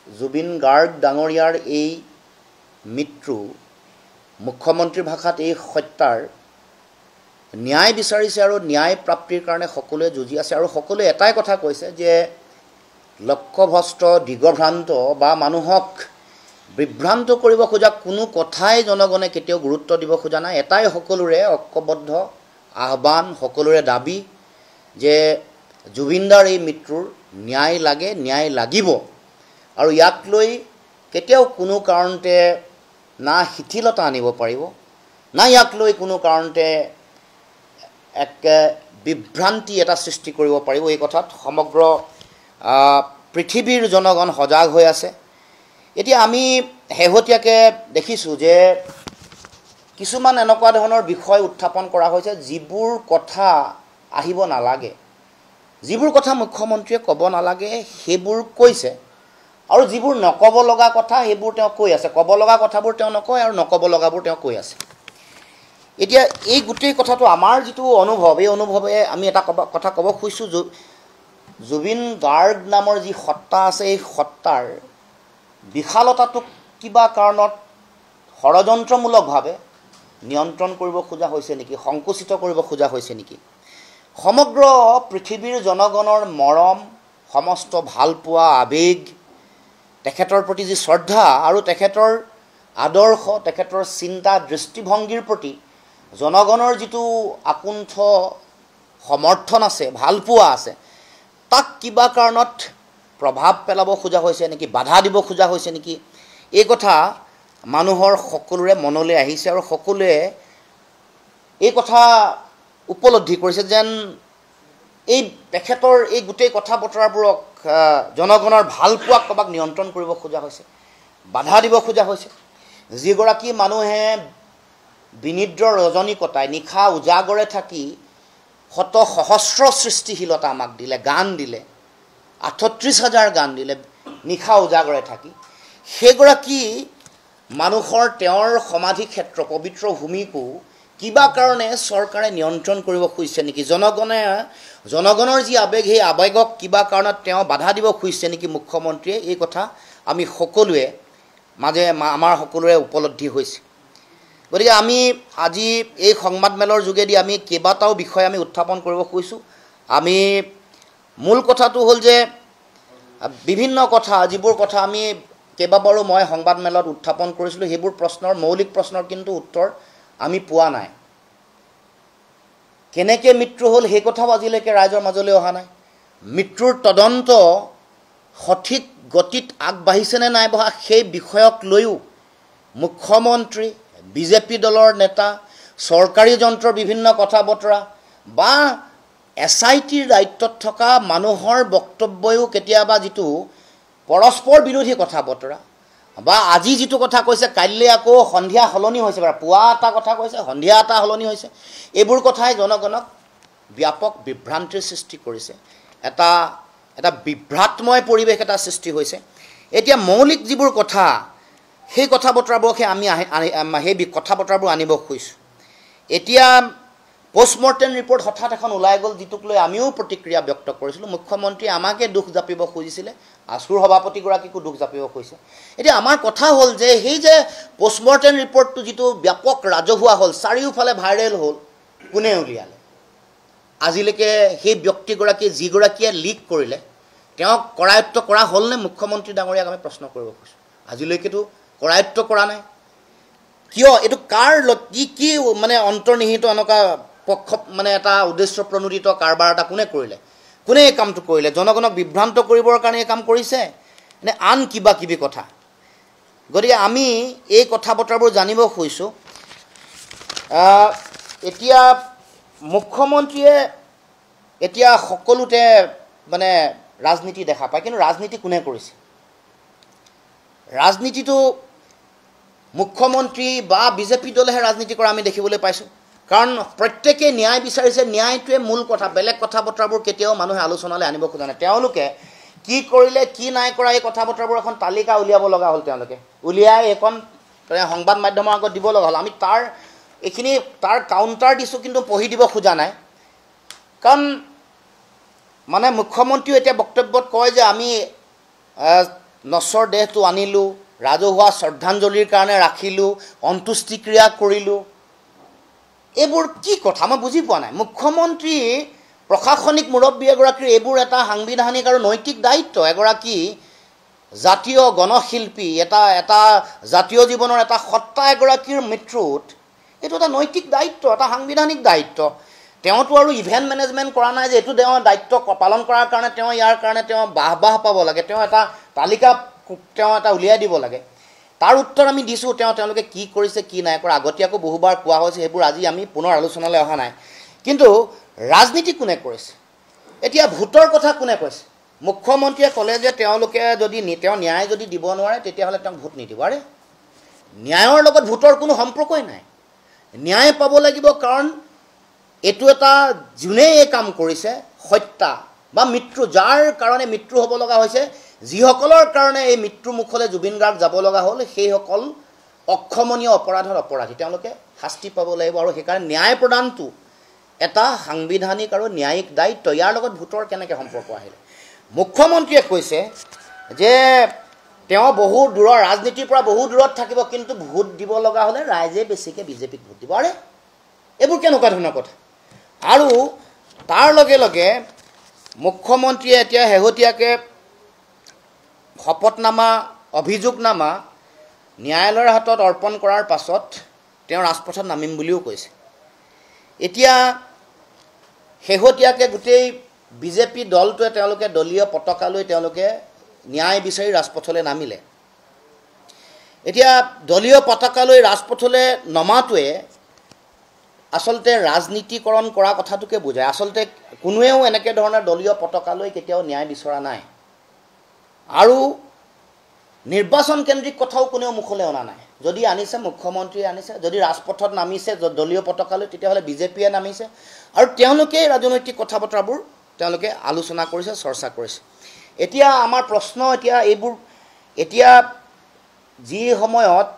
জুবিন গাৰ্গ ডাঙৰীয়াৰ এই মৃত্যু মুখ্যমন্ত্ৰীৰ ভাষাত এই হত্যাৰ ন্যায় বিচাৰিছে আৰু ন্যায় প্ৰাপ্তিৰ কাৰণে সকলোৱে যুঁজি আছে আৰু সকলোৱে এটাই কথা কৈছে যে লক্ষ্যভ্ৰষ্ট দিগভ্ৰান্ত বা মানুহক বিভ্ৰান্ত কৰিব খোজা কোনো কথাই জনগণে কেতিয়াও গুৰুত্ব দিব খোজা নাই। এটাই সকলোৰে ঐক্যবদ্ধ আহ্বান, সকলোৰে দাবী যে জুবিনদাৰ এই মৃত্যুৰ ন্যায় লাগে, ন্যায় লাগিব আৰু ইয়াক লৈ কেতিয়াও কোনো কাৰণতে না শিথিলতা আনিব পাৰিব, না ইয়াক লৈ কোনো কাৰণতে এক বিভ্ৰান্তি এটা সৃষ্টি কৰিব পাৰিব। এই কথাত সমগ্ৰ পৃথিৱীৰ জনগণ সজাগ হৈ আছে। এতিয়া আমি শেহতীয়াকৈ দেখিছোঁ যে কিছুমান এনেকুৱা ধৰণৰ বিষয় উত্থাপন কৰা হৈছে যিবোৰ কথা আহিব নালাগে, যিবোৰ কথা মুখ্যমন্ত্ৰীয়ে ক'ব নালাগে সেইবোৰ কৈছে আৰু যিবোৰ নক'ব লগা কথা সেইবোৰ তেওঁ কৈ আছে। ক'ব লগা কথাবোৰ তেওঁ নকয় আৰু নক'ব লগাবোৰ তেওঁ কৈ আছে। এতিয়া এই গোটেই কথাটো আমাৰ যিটো অনুভৱ, এই অনুভৱে আমি এটা কথা ক'ব খুজিছোঁ, জুবিন গাৰ্গ নামৰ যি সত্তা আছে এই সত্তাৰ বিশালতাটোক কিবা কাৰণত ষড়যন্ত্ৰমূলকভাৱে নিয়ন্ত্ৰণ কৰিব খোজা হৈছে নেকি, সংকুচিত কৰিব খোজা হৈছে নেকি? সমগ্ৰ পৃথিৱীৰ জনগণৰ মৰম, সমস্ত ভালপোৱা, আৱেগ, তেখেতৰ প্ৰতি যি শ্ৰদ্ধা আৰু তেখেতৰ আদৰ্শ, তেখেতৰ চিন্তা দৃষ্টিভংগীৰ প্ৰতি জনগণৰ যিটো আকুণ্ঠ সমৰ্থন আছে, ভালপোৱা আছে, তাক কিবা কাৰণত প্ৰভাৱ পেলাব খোজা হৈছে নেকি, বাধা দিব খোজা হৈছে নেকি, এই কথা মানুহৰ সকলোৰে মনলৈ আহিছে আৰু সকলোৱে এই কথা উপলব্ধি কৰিছে যেন এই তেখেতৰ এই গোটেই কথা বতৰাবোৰক জনগণৰ ভালপোৱাক কাবাক নিয়ন্ত্ৰণ কৰিব খোজা হৈছে, বাধা দিব খোজা হৈছে। যিগৰাকী মানুহে বিনিদ্ৰ ৰজনী কটাই নিশা উজাগৰে থাকি শত সহস্ৰ সৃষ্টিশীলতা আমাক দিলে, গান দিলে, ৩৮,০০০ গান দিলে নিশা উজাগৰে থাকি, সেইগৰাকী মানুহৰ তেওঁৰ সমাধি ক্ষেত্ৰ পবিত্ৰ ভূমিকো কিবা কাৰণে চৰকাৰে নিয়ন্ত্ৰণ কৰিব খুজিছে নেকি, জনগণৰ যি আৱেগ সেই আৱেগক কিবা কাৰণত তেওঁ বাধা দিব খুজিছে নেকি মুখ্যমন্ত্ৰীয়ে, এই কথা আমি সকলোৱে আমাৰ সকলোৰে উপলব্ধি হৈছে। গতিকে আমি আজি এই সংবাদমেলৰ যোগেদি আমি কেইবাটাও বিষয় আমি উত্থাপন কৰিব খুজিছোঁ। আমি মূল কথাটো হ'ল যে বিভিন্ন কথা, যিবোৰ কথা আমি কেইবাবাৰো মই সংবাদমেলত উত্থাপন কৰিছিলোঁ, সেইবোৰ প্ৰশ্নৰ মৌলিক প্ৰশ্নৰ কিন্তু উত্তৰ আমি পোৱা নাই। কেনেকৈ মৃত্যু হ'ল সেই কথাও আজিলৈকে ৰাইজৰ মাজলৈ অহা নাই। মৃত্যুৰ তদন্ত সঠিক গতিত আগবাঢ়িছেনে নাই বঢ়া সেই বিষয়ক লৈও মুখ্যমন্ত্ৰী, বিজেপি দলৰ নেতা, চৰকাৰী যন্ত্ৰৰ বিভিন্ন কথা বতৰা বা SITৰ দায়িত্বত থকা মানুহৰ বক্তব্যও কেতিয়াবা যিটো পৰস্পৰ বিৰোধী কথা বতৰা বা আজি যিটো কথা কৈছে কাইলৈ আকৌ সন্ধিয়া সলনি হৈছে, পুৱা এটা কথা কৈছে সন্ধিয়া এটা সলনি হৈছে, এইবোৰ কথাই জনগণক ব্যাপক বিভ্ৰান্তিৰ সৃষ্টি কৰিছে, এটা বিভ্ৰাটময় পৰিৱেশ এটা সৃষ্টি হৈছে। এতিয়া মৌলিক যিবোৰ কথা সেই কথা বতৰাবোৰকে আমি সেই কথা বতৰাবোৰ আনিব খুজিছোঁ। এতিয়া পোষ্টমৰ্টেম ৰিপৰ্ট হঠাৎ এখন ওলাই গ'ল, যিটোক লৈ আমিও প্ৰতিক্ৰিয়া ব্যক্ত কৰিছিলোঁ। মুখ্যমন্ত্ৰীয়ে আমাকে দুখ জাপিব খুজিছিলে, আছুৰ সভাপতিগৰাকীকো দুখ জাপিব খুজিছে। এতিয়া আমাৰ কথা হ'ল যে সেই যে পোষ্টমৰ্টেম ৰিপৰ্টটো যিটো ব্যাপক ৰাজহুৱা হ'ল, চাৰিওফালে ভাইৰেল হ'ল, কোনে উলিয়ালে? আজিলৈকে সেই ব্যক্তিগৰাকীয়ে যিগৰাকীয়ে লিক কৰিলে তেওঁক কৰায়ত্ব কৰা হ'লনে? মুখ্যমন্ত্ৰী ডাঙৰীয়াক আমি প্ৰশ্ন কৰিব খুজিছোঁ। আজিলৈকেতো কৰায়ত্ব কৰা নাই। কিয়? এইটো কাৰ কি মানে অন্তৰ্নিহিত এনেকুৱা পক্ষ মানে এটা উদ্দেশ্য প্ৰণোদিত কাৰবাৰ এটা কোনে কৰিলে? কোনে এই কামটো কৰিলে? জনগণক বিভ্ৰান্ত কৰিবৰ কাৰণে এই কাম কৰিছে নে আন কিবা কিবি কথা? গতিকে আমি এই কথা বতৰাবোৰ জানিব খুজিছোঁ। এতিয়া মুখ্যমন্ত্ৰীয়ে এতিয়া সকলোতে মানে ৰাজনীতি দেখা পায়, কিন্তু ৰাজনীতি কোনে কৰিছে? ৰাজনীতিটো মুখ্যমন্ত্ৰী বা বিজেপি দলেহে ৰাজনীতি কৰা আমি দেখিবলৈ পাইছোঁ। কাৰণ প্ৰত্যেকেই ন্যায় বিচাৰিছে, ন্যায়টোৱে মূল কথা, বেলেগ কথা বতৰাবোৰ কেতিয়াও মানুহে আলোচনালৈ আনিব খোজা নাই। তেওঁলোকে কি কৰিলে কি নাই কৰা এই কথা বতৰাবোৰ এখন তালিকা উলিয়াব লগা হ'ল, তেওঁলোকে উলিয়াই এখন সংবাদ মাধ্যমৰ আগত দিব লগা হ'ল। আমি তাৰ কাউণ্টাৰ দিছোঁ, কিন্তু পঢ়ি দিব খোজা নাই। কাৰণ মানে মুখ্যমন্ত্ৰীও এতিয়া বক্তব্যত কয় যে আমি নশ্বৰ দেহটো আনিলোঁ, ৰাজহুৱা শ্ৰদ্ধাঞ্জলিৰ কাৰণে ৰাখিলোঁ, অন্ত্যেষ্টিক্ৰিয়া কৰিলোঁ। এইবোৰ কি কথা মই বুজি পোৱা নাই। মুখ্যমন্ত্ৰী প্ৰশাসনিক মুৰব্বী এগৰাকীৰ এইবোৰ এটা সাংবিধানিক আৰু নৈতিক দায়িত্ব। এগৰাকী জাতীয় গণশিল্পী, এটা জাতীয় জীৱনৰ এটা সত্তা এগৰাকীৰ মৃত্যুত এইটো এটা নৈতিক দায়িত্ব, এটা সাংবিধানিক দায়িত্ব। তেওঁতো আৰু ইভেণ্ট মেনেজমেণ্ট কৰা নাই যে এইটো তেওঁৰ দায়িত্ব পালন কৰাৰ কাৰণে তেওঁ ইয়াৰ কাৰণে তেওঁ বাহ পাব লাগে, তেওঁ এটা তালিকা তেওঁ এটা উলিয়াই দিব লাগে। তাৰ উত্তৰ আমি দিছোঁ, তেওঁলোকে কি কৰিছে কি নাই কৰা আগতীয়াকৈ বহুবাৰ কোৱা হৈছে, সেইবোৰ আজি আমি পুনৰ আলোচনালৈ অহা নাই। কিন্তু ৰাজনীতি কোনে কৰিছে? এতিয়া ভোটৰ কথা কোনে কৈছে? মুখ্যমন্ত্ৰীয়ে ক'লে যে তেওঁলোকে যদি তেওঁ ন্যায় যদি দিব নোৱাৰে তেতিয়াহ'লে তেওঁক ভোট নিদিব। আৰে ন্যায়ৰ লগত ভোটৰ কোনো সম্পৰ্কই নাই। ন্যায় পাব লাগিব, কাৰণ এইটো এটা যোনে এই কাম কৰিছে, হত্যা বা মৃত্যু, যাৰ কাৰণে মৃত্যু হ'ব লগা হৈছে, যিসকলৰ কাৰণে এই মৃত্যুৰ মুখলৈ জুবিন গাৰ্গ যাব লগা হ'ল, সেইসকল অক্ষমনীয় অপৰাধৰ অপৰাধী, তেওঁলোকে শাস্তি পাব লাগিব। আৰু সেইকাৰণে ন্যায় প্ৰদানটো এটা সাংবিধানিক আৰু ন্যায়িক দায়িত্ব। ইয়াৰ লগত ভোটৰ কেনেকৈ সম্পৰ্ক আহিলে? মুখ্যমন্ত্ৰীয়ে কৈছে যে তেওঁ বহু দূৰৰ ৰাজনীতিৰ পৰা বহু দূৰত থাকিব, কিন্তু ভোট দিব লগা হ'লে ৰাইজে বেছিকৈ বিজেপিক ভোট দিব। আৰে এইবোৰ কেনেকুৱা ধৰণৰ কথা? আৰু তাৰ লগে লগে মুখ্যমন্ত্ৰীয়ে এতিয়া শেহতীয়াকৈ শপতনামা, অভিযোগনামা ন্যায়ালয়ৰ হাতত অৰ্পণ কৰাৰ পাছত তেওঁ ৰাজপথত নামিম বুলিও কৈছে। এতিয়া শেহতীয়াকৈ গোটেই বিজেপি দলটোৱে তেওঁলোকে দলীয় পতাকা লৈ তেওঁলোকে ন্যায় বিচাৰি ৰাজপথলৈ নামিলে। এতিয়া দলীয় পতাকা লৈ ৰাজপথলৈ নমাটোৱে আচলতে ৰাজনীতিকৰণ কৰা কথাটোকে বুজায়। আচলতে কোনোৱেও এনেকৈ ধৰণৰ দলীয় পতাকা লৈ কেতিয়াও ন্যায় বিচৰা নাই, আৰু নিৰ্বাচন কেন্দ্ৰিক কথাও কোনেও মুখলৈ অনা নাই। যদি আনিছে মুখ্যমন্ত্ৰীয়ে আনিছে, যদি ৰাজপথত নামিছে দলীয় পতাকা লৈ তেতিয়াহ'লে বিজেপিয়ে নামিছে, আৰু তেওঁলোকে ৰাজনৈতিক কথা বতৰাবোৰ তেওঁলোকে আলোচনা কৰিছে, চৰ্চা কৰিছে। এতিয়া আমাৰ প্ৰশ্ন এতিয়া যি সময়ত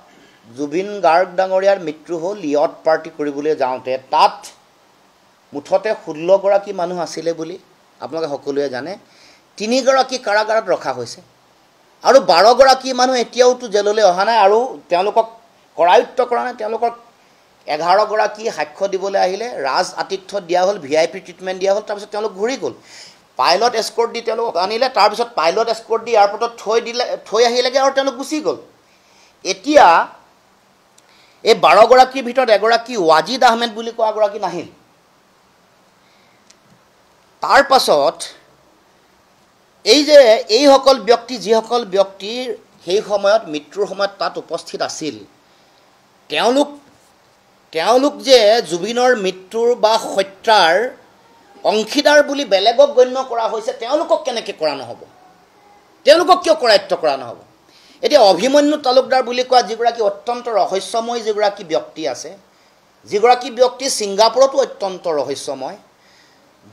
জুবিন গাৰ্গ ডাঙৰীয়াৰ মৃত্যু হ'ল, য়ট পাৰ্টি কৰিবলৈ যাওঁতে তাত মুঠতে 16গৰাকী মানুহ আছিলে বুলি আপোনালোকে সকলোৱে জানে। 3গৰাকী কাৰাগাৰত ৰখা হৈছে, আৰু 12গৰাকী মানুহ এতিয়াওতো জেললৈ অহা নাই, আৰু তেওঁলোকক কৰায়ত্ব কৰা নাই। তেওঁলোকক 11গৰাকী সাক্ষ্য দিবলৈ আহিলে, ৰাজ আতিথ্য দিয়া হ'ল, VIP ট্ৰিটমেণ্ট দিয়া হ'ল, তাৰপিছত তেওঁলোক ঘূৰি গ'ল। পাইলট এস্কৰ্ট দি তেওঁলোকক আনিলে, তাৰপিছত পাইলট এস্কৰ্ট দি এয়াৰপৰ্টত থৈ আহিলেগৈ, আৰু তেওঁলোক গুচি গ'ল। এতিয়া এই 12গৰাকীৰ ভিতৰত এগৰাকী ৱাজিদ আহমেদ বুলি কোৱা এগৰাকী নাহিল। তাৰ পাছত এইসকল ব্যক্তি, যিসকল ব্যক্তিৰ সেই সময়ত মৃত্যুৰ সময়ত তাত উপস্থিত আছিল, তেওঁলোক যে জুবিনৰ মৃত্যুৰ বা হত্যাৰ অংশীদাৰ বুলি বেলেগক গণ্য কৰা হৈছে, তেওঁলোকক কেনেকৈ কৰা নহ'ব? তেওঁলোকক কিয় কৰায়ত্ব কৰা নহ'ব? এতিয়া অভিমন্যু তালুকদাৰ বুলি কোৱা যিগৰাকী অত্যন্ত ৰহস্যময় যিগৰাকী ব্যক্তি আছে, যিগৰাকী ব্যক্তি ছিংগাপুৰতো অত্যন্ত ৰহস্যময়।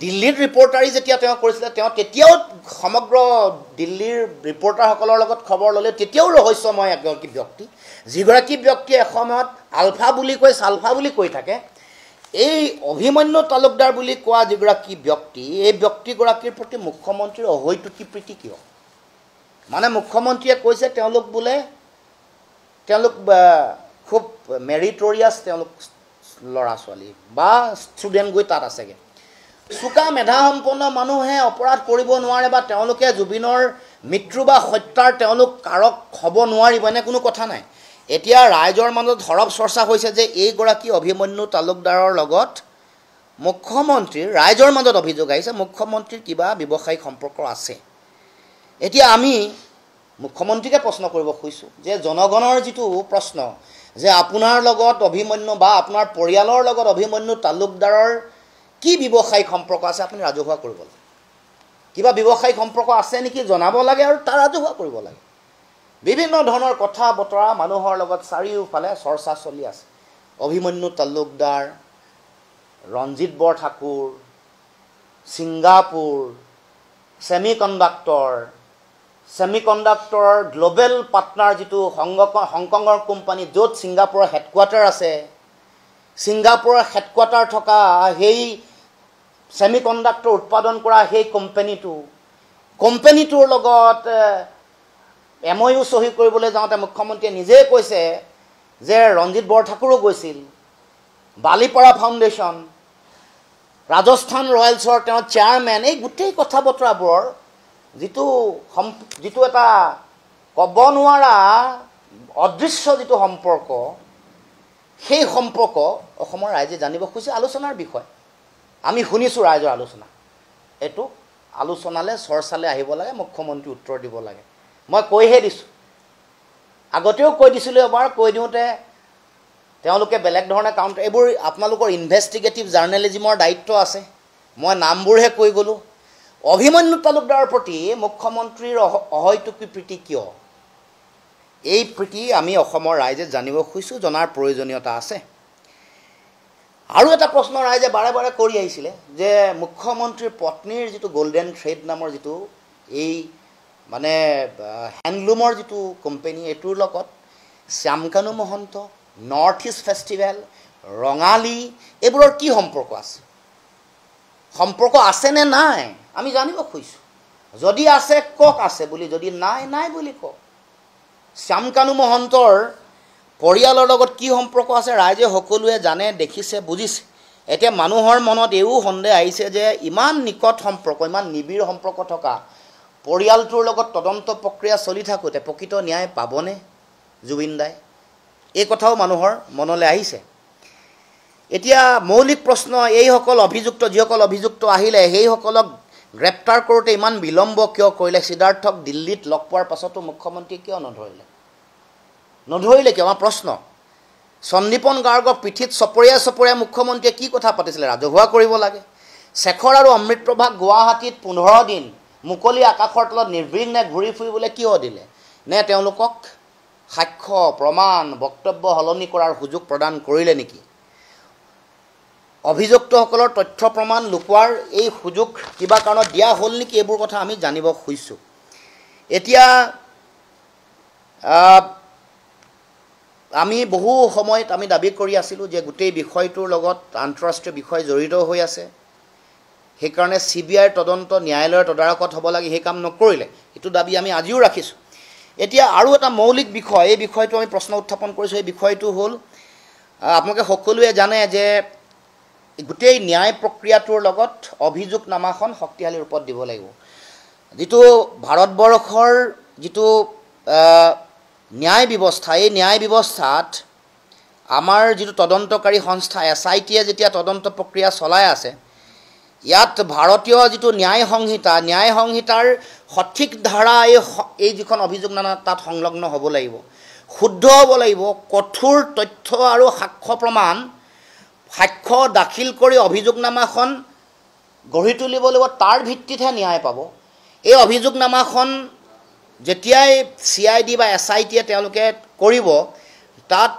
দিল্লীত ৰিপৰ্টাৰী যেতিয়া তেওঁ কৰিছিলে, তেতিয়াও সমগ্ৰ দিল্লীৰ ৰিপৰ্টাৰসকলৰ লগত খবৰ ল'লে, তেতিয়াও ৰহস্যময় এগৰাকী ব্যক্তি। যিগৰাকী ব্যক্তিয়ে এসময়ত আলফা বুলি কৈ চালফা বুলি কৈ থাকে, এই অভিমন্যু তালুকদাৰ বুলি কোৱা যিগৰাকী ব্যক্তি, এই ব্যক্তিগৰাকীৰ প্ৰতি মুখ্যমন্ত্ৰীৰ অহৈতুকী প্ৰীতি কিয়? মানে মুখ্যমন্ত্ৰীয়ে কৈছে তেওঁলোক খুব মেৰিটৰিয়াছ, তেওঁলোক ল'ৰা ছোৱালী বা ষ্টুডেণ্ট গৈ তাত আছেগৈ। চোকা মেধাসম্পন্ন মানুহে অপৰাধ কৰিব নোৱাৰে, বা তেওঁলোকে জুবিনৰ মৃত্যু বা হত্যাৰ তেওঁলোক কাৰক হ'ব নোৱাৰিব, এনে কোনো কথা নাই। এতিয়া ৰাইজৰ মাজত সৰব চৰ্চা হৈছে যে এইগৰাকী অভিমন্যু তালুকদাৰৰ লগত মুখ্যমন্ত্ৰীৰ, ৰাইজৰ মাজত অভিযোগ আহিছে, মুখ্যমন্ত্ৰীৰ কিবা ব্যৱসায়িক সম্পৰ্ক আছে। এতিয়া আমি মুখ্যমন্ত্ৰীকে প্ৰশ্ন কৰিব খুজিছোঁ যে জনগণৰ যিটো প্ৰশ্ন যে আপোনাৰ লগত অভিমন্যু বা আপোনাৰ পৰিয়ালৰ লগত অভিমন্যু তালুকদাৰৰ কি ব্যৱসায়িক সম্পৰ্ক আছে, আপুনি ৰাজহুৱা কৰিব লাগে। কিবা ব্যৱসায়িক সম্পৰ্ক আছে নেকি জনাব লাগে, আৰু তাৰ ৰাজহুৱা কৰিব লাগে। বিভিন্ন ধৰণৰ কথা বতৰা মানুহৰ লগত চাৰিওফালে চৰ্চা চলি আছে। অভিমন্যু তালুকদাৰ, ৰঞ্জিত বৰঠাকুৰ, ছিংগাপুৰ, ছেমিকণ্ডাক্টৰৰ গ্ল'বেল পাৰ্টনাৰ যিটো হংকঙৰ কোম্পানী, য'ত ছিংগাপুৰৰ হেডকোৱাৰ্টাৰ আছে, ছিংগাপুৰৰ হেডকোৱাৰ্টাৰ থকা সেই ছেমিকণ্ডাক্টৰ উৎপাদন কৰা সেই কোম্পানীটোৰ লগত MOU সহি কৰিবলৈ যাওঁতে মুখ্যমন্ত্ৰীয়ে নিজে কৈছে যে ৰঞ্জিত বৰঠাকুৰো গৈছিল, বালিপাৰা ফাউণ্ডেশ্যন, ৰাজস্থান ৰয়েলছৰ তেওঁ চেয়াৰমেন, এই গোটেই কথা বতৰাবোৰৰ যিটো এটা ক'ব নোৱাৰা অদৃশ্য যিটো সম্পৰ্ক, সেই সম্পৰ্ক অসমৰ ৰাইজে জানিব খুজিছে। আলোচনাৰ বিষয় আমি শুনিছোঁ, ৰাইজৰ আলোচনা, এইটো আলোচনালৈ চৰ্চালৈ আহিব লাগে, মুখ্যমন্ত্ৰী উত্তৰ দিব লাগে। মই কৈহে দিছোঁ, আগতেও কৈ দিছিলোঁ, এবাৰ কৈ দিওঁতে তেওঁলোকে বেলেগ ধৰণে কাউণ্টাৰ, এইবোৰ আপোনালোকৰ ইনভেষ্টিগেটিভ জাৰ্নেলিজিমৰ দায়িত্ব আছে, মই নামবোৰহে কৈ গ'লোঁ। অভিমন্যু তালুকদাৰৰ প্ৰতি মুখ্যমন্ত্ৰীৰ অহৈতুকী প্ৰীতি কিয়? এই প্ৰীতি আমি অসমৰ ৰাইজে জানিব খুজিছোঁ, জনাৰ প্ৰয়োজনীয়তা আছে। আৰু এটা প্ৰশ্ন ৰাইজে বাৰে বাৰে কৰি আহিছিলে যে মুখ্যমন্ত্ৰীৰ পত্নীৰ যিটো গল্ডেন থ্ৰেড নামৰ যিটো এই মানে হেণ্ডলুমৰ যিটো কোম্পানী, এইটোৰ লগত Shyamkanu Mahanta, north east festival, Rongali, এইবোৰৰ কি সম্পৰ্ক আছে? সম্পৰ্ক আছেনে নাই আমি জানিব খুজিছোঁ। যদি আছে কওক আছে বুলি, যদি নাই নাই বুলি কওক। শ্যামকানু মহন্তৰ পৰিয়ালৰ লগত কি সম্পৰ্ক আছে ৰাইজে সকলোৱে জানে, দেখিছে, বুজিছে। এতিয়া মানুহৰ মনত এইও সন্দেহ আহিছে যে ইমান নিকট সম্পৰ্ক, ইমান নিবিড় সম্পৰ্ক থকা পৰিয়ালটোৰ লগত তদন্ত প্ৰক্ৰিয়া চলি থাকোঁতে প্ৰকৃত ন্যায় পাবনে জুবিন দাই? এই কথাও মানুহৰ মনলৈ আহিছে। এতিয়া মৌলিক প্ৰশ্ন, এইসকল অভিযুক্ত, যিসকল অভিযুক্ত আহিলে সেইসকলক গ্ৰেপ্তাৰ কৰোঁতে ইমান বিলম্ব কিয় কৰিলে? সিদ্ধাৰ্থক দিল্লীত লগ পোৱাৰ পাছতো মুখ্যমন্ত্ৰীয়ে কিয় নধৰিলে কিয়? আমাৰ প্ৰশ্ন। সন্দীপন গাৰ্গৰ পিঠিত চপৰীয়া চপৰীয়া মুখ্যমন্ত্ৰীয়ে কি কথা পাতিছিলে? ৰাজহুৱা কৰিব লাগে। শেখৰ আৰু অমৃতপ্ৰভাক গুৱাহাটীত 15 দিন মুকলি আকাশৰ তলত নিৰ্বিঘ্নে ঘূৰি ফুৰিবলৈ কিয় দিলে? নে তেওঁলোকক সাক্ষ্য, প্ৰমাণ, বক্তব্য সলনি কৰাৰ সুযোগ প্ৰদান কৰিলে নেকি? অভিযুক্তসকলৰ তথ্য প্ৰমাণ লুকুৱাৰ এই সুযোগ কিবা কাৰণত দিয়া হ'ল নেকি? এইবোৰ কথা আমি জানিব খুজিছোঁ। এতিয়া আমি বহু সময়ত আমি দাবী কৰি আছিলোঁ যে গোটেই বিষয়টোৰ লগত আন্তঃৰাষ্ট্ৰীয় বিষয় জড়িত হৈ আছে, সেইকাৰণে CBIৰ তদন্ত ন্যায়ালয়ৰ তদাৰকত হ'ব লাগে, সেই কাম নকৰিলে। এইটো দাবী আমি আজিও ৰাখিছোঁ। এতিয়া আৰু এটা মৌলিক বিষয়, এই বিষয়টো আমি প্ৰশ্ন উত্থাপন কৰিছোঁ। এই বিষয়টো হ'ল, আপোনালোকে সকলোৱে জানে যে গোটেই ন্যায় প্ৰক্ৰিয়াটোৰ লগত অভিযোগনামাখন শক্তিশালী ৰূপত দিব লাগিব। যিটো ভাৰতবৰ্ষৰ যিটো ন্যায় ব্যৱস্থা, এই ন্যায় ব্যৱস্থাত আমাৰ যিটো তদন্তকাৰী সংস্থা SITয়ে যেতিয়া তদন্ত প্ৰক্ৰিয়া চলাই আছে, ইয়াত ভাৰতীয় যিটো ন্যায় সংহিতাৰ সঠিক ধাৰা এই যিখন অভিযোগনামা তাত সংলগ্ন হ'ব লাগিব, শুদ্ধ হ'ব লাগিব। কঠোৰ তথ্য আৰু সাক্ষ্য দাখিল কৰি অভিযোগনামাখন গঢ়ি তুলিব লাগিব, তাৰ ভিত্তিতহে ন্যায় পাব। এই অভিযোগনামাখন যেতিয়াই CID বা SITয়ে তেওঁলোকে কৰিব, তাত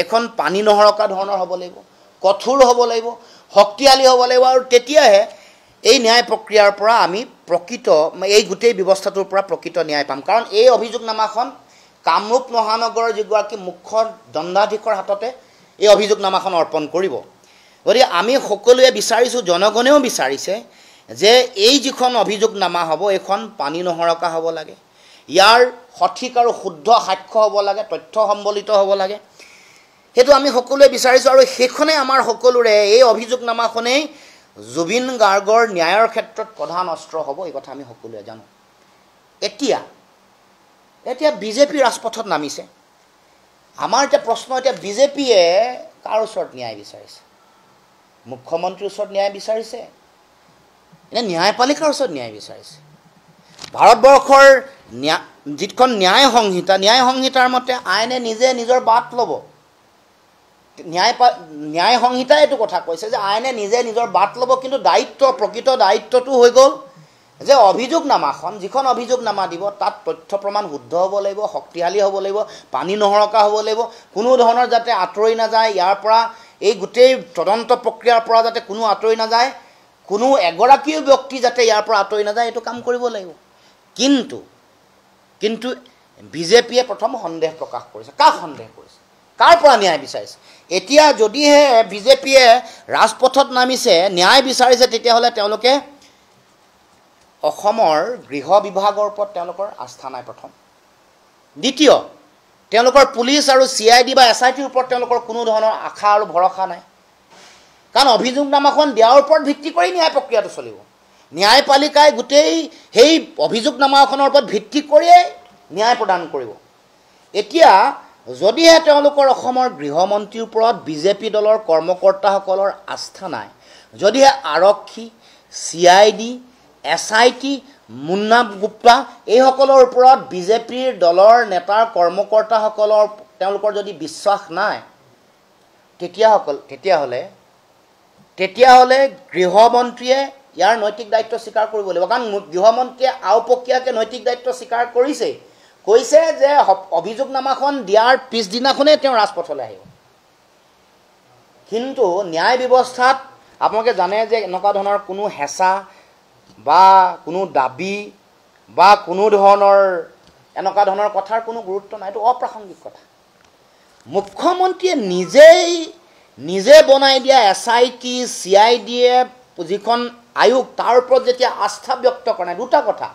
এখন পানী নহৰকা ধৰণৰ হ'ব লাগিব, কঠোৰ হ'ব লাগিব, শক্তিশালী হ'ব লাগিব, আৰু তেতিয়াহে এই ন্যায় প্ৰক্ৰিয়াৰ পৰা আমি এই গোটেই ব্যৱস্থাটোৰ পৰা প্ৰকৃত ন্যায় পাম। কাৰণ এই অভিযোগনামাখন কামৰূপ মহানগৰৰ যিগৰাকী মুখ্য দণ্ডাধীশৰ হাততে এই অভিযোগনামাখন অৰ্পণ কৰিব। গতিকে আমি সকলোৱে বিচাৰিছোঁ, জনগণেও বিচাৰিছে যে এই যিখন অভিযোগনামা হ'ব, এইখন পানী নহৰকা হ'ব লাগে, ইয়াৰ সঠিক আৰু শুদ্ধ সাক্ষ্য হ'ব লাগে, তথ্য সম্বলিত হ'ব লাগে। সেইটো আমি সকলোৱে বিচাৰিছোঁ, আৰু সেইখনেই আমাৰ সকলোৰে, এই অভিযোগনামাখনেই জুবিন গাৰ্গৰ ন্যায়ৰ ক্ষেত্ৰত প্ৰধান অস্ত্ৰ হ'ব, এই কথা আমি সকলোৱে জানো। এতিয়া BJP ৰাজপথত নামিছে। আমাৰ এতিয়া প্ৰশ্ন, এতিয়া BJPয়ে কাৰ ওচৰত ন্যায় বিচাৰিছে? মুখ্যমন্ত্ৰীৰ ওচৰত ন্যায় বিচাৰিছে নে ন্যায়পালিকাৰ ওচৰত ন্যায় বিচাৰিছে? ভাৰতবৰ্ষৰ যিখন ন্যায় সংহিতাৰ মতে আইনে নিজে নিজৰ বাট ল'ব। ন্যায় সংহিতাই এইটো কথা কৈছে যে আইনে নিজে নিজৰ বাট ল'ব, কিন্তু প্ৰকৃত দায়িত্বটো হৈ গ'ল যে অভিযোগনামাখন, যিখন অভিযোগনামা দিব, তাত তথ্য প্ৰমাণ শুদ্ধ হ'ব লাগিব, শক্তিশালী হ'ব লাগিব, পানী নহৰকা হ'ব লাগিব, কোনো ধৰণৰ যাতে আঁতৰি নাযায়, ইয়াৰ পৰা এই গোটেই তদন্ত প্ৰক্ৰিয়াৰ পৰা যাতে কোনো আঁতৰি নাযায়, কোনো এগৰাকীও ব্যক্তি যাতে ইয়াৰ পৰা আঁতৰি নাযায়, এইটো কাম কৰিব লাগিব। কিন্তু BJPয়ে প্ৰথম সন্দেহ প্ৰকাশ কৰিছে। কাক সন্দেহ কৰিছে? কাৰ পৰা ন্যায় বিচাৰিছে? এতিয়া যদিহে BJPয়ে ৰাজপথত নামিছে, ন্যায় বিচাৰিছে, তেতিয়াহ'লে তেওঁলোকে অসমৰ গৃহ বিভাগৰ ওপৰত তেওঁলোকৰ আস্থা নাই। প্ৰথম দ্বিতীয়, তেওঁলোকৰ পুলিচ আৰু CID বা SITৰ ওপৰত তেওঁলোকৰ কোনো ধৰণৰ আশা আৰু ভৰসা নাই, কাৰণ অভিযোগনামাখন দিয়াৰ ওপৰত ভিত্তি কৰি ন্যায় প্ৰক্ৰিয়াটো চলিব। ন্যায়পালিকাই গোটেই সেই অভিযোগনামাখনৰ ওপৰত ভিত্তি কৰিয়েই ন্যায় প্ৰদান কৰিব। এতিয়া যদিহে তেওঁলোকৰ অসমৰ গৃহমন্ত্ৰীৰ ওপৰত BJP দলৰ কৰ্মকৰ্তাসকলৰ আস্থা নাই, যদিহে আৰক্ষী, CID, SIT, মুন্না গুপ্তা এইসকলৰ ওপৰত BJPৰ দলৰ নেতাৰ কৰ্মকৰ্তাসকলৰ তেওঁলোকৰ যদি বিশ্বাস নাই, তেতিয়াহ'লে গৃহমন্ত্ৰীয়ে ইয়াৰ নৈতিক দায়িত্ব স্বীকাৰ কৰিব লাগিব। কাৰণ গৃহমন্ত্ৰীয়ে আওপকীয়াকৈ নৈতিক দায়িত্ব স্বীকাৰ কৈছে যে অভিযোগনামাখন দিয়াৰ পিছদিনাখনেই তেওঁ ৰাজপথলৈ আহিব। কিন্তু ন্যায় ব্যৱস্থাত আপোনালোকে জানে যে এনেকুৱা ধৰণৰ কোনো হেঁচা বা কোনো দাবী বা কোনো ধৰণৰ এনেকুৱা ধৰণৰ কথাৰ কোনো গুৰুত্ব নাই, এইটো অপ্ৰাসংগিক কথা। মুখ্যমন্ত্ৰীয়ে নিজে বনাই দিয়া SIT, CIDয়ে যিখন আয়োগ তাৰ ওপৰত যেতিয়া আস্থা ব্যক্ত কৰা নাই, দুটা কথা।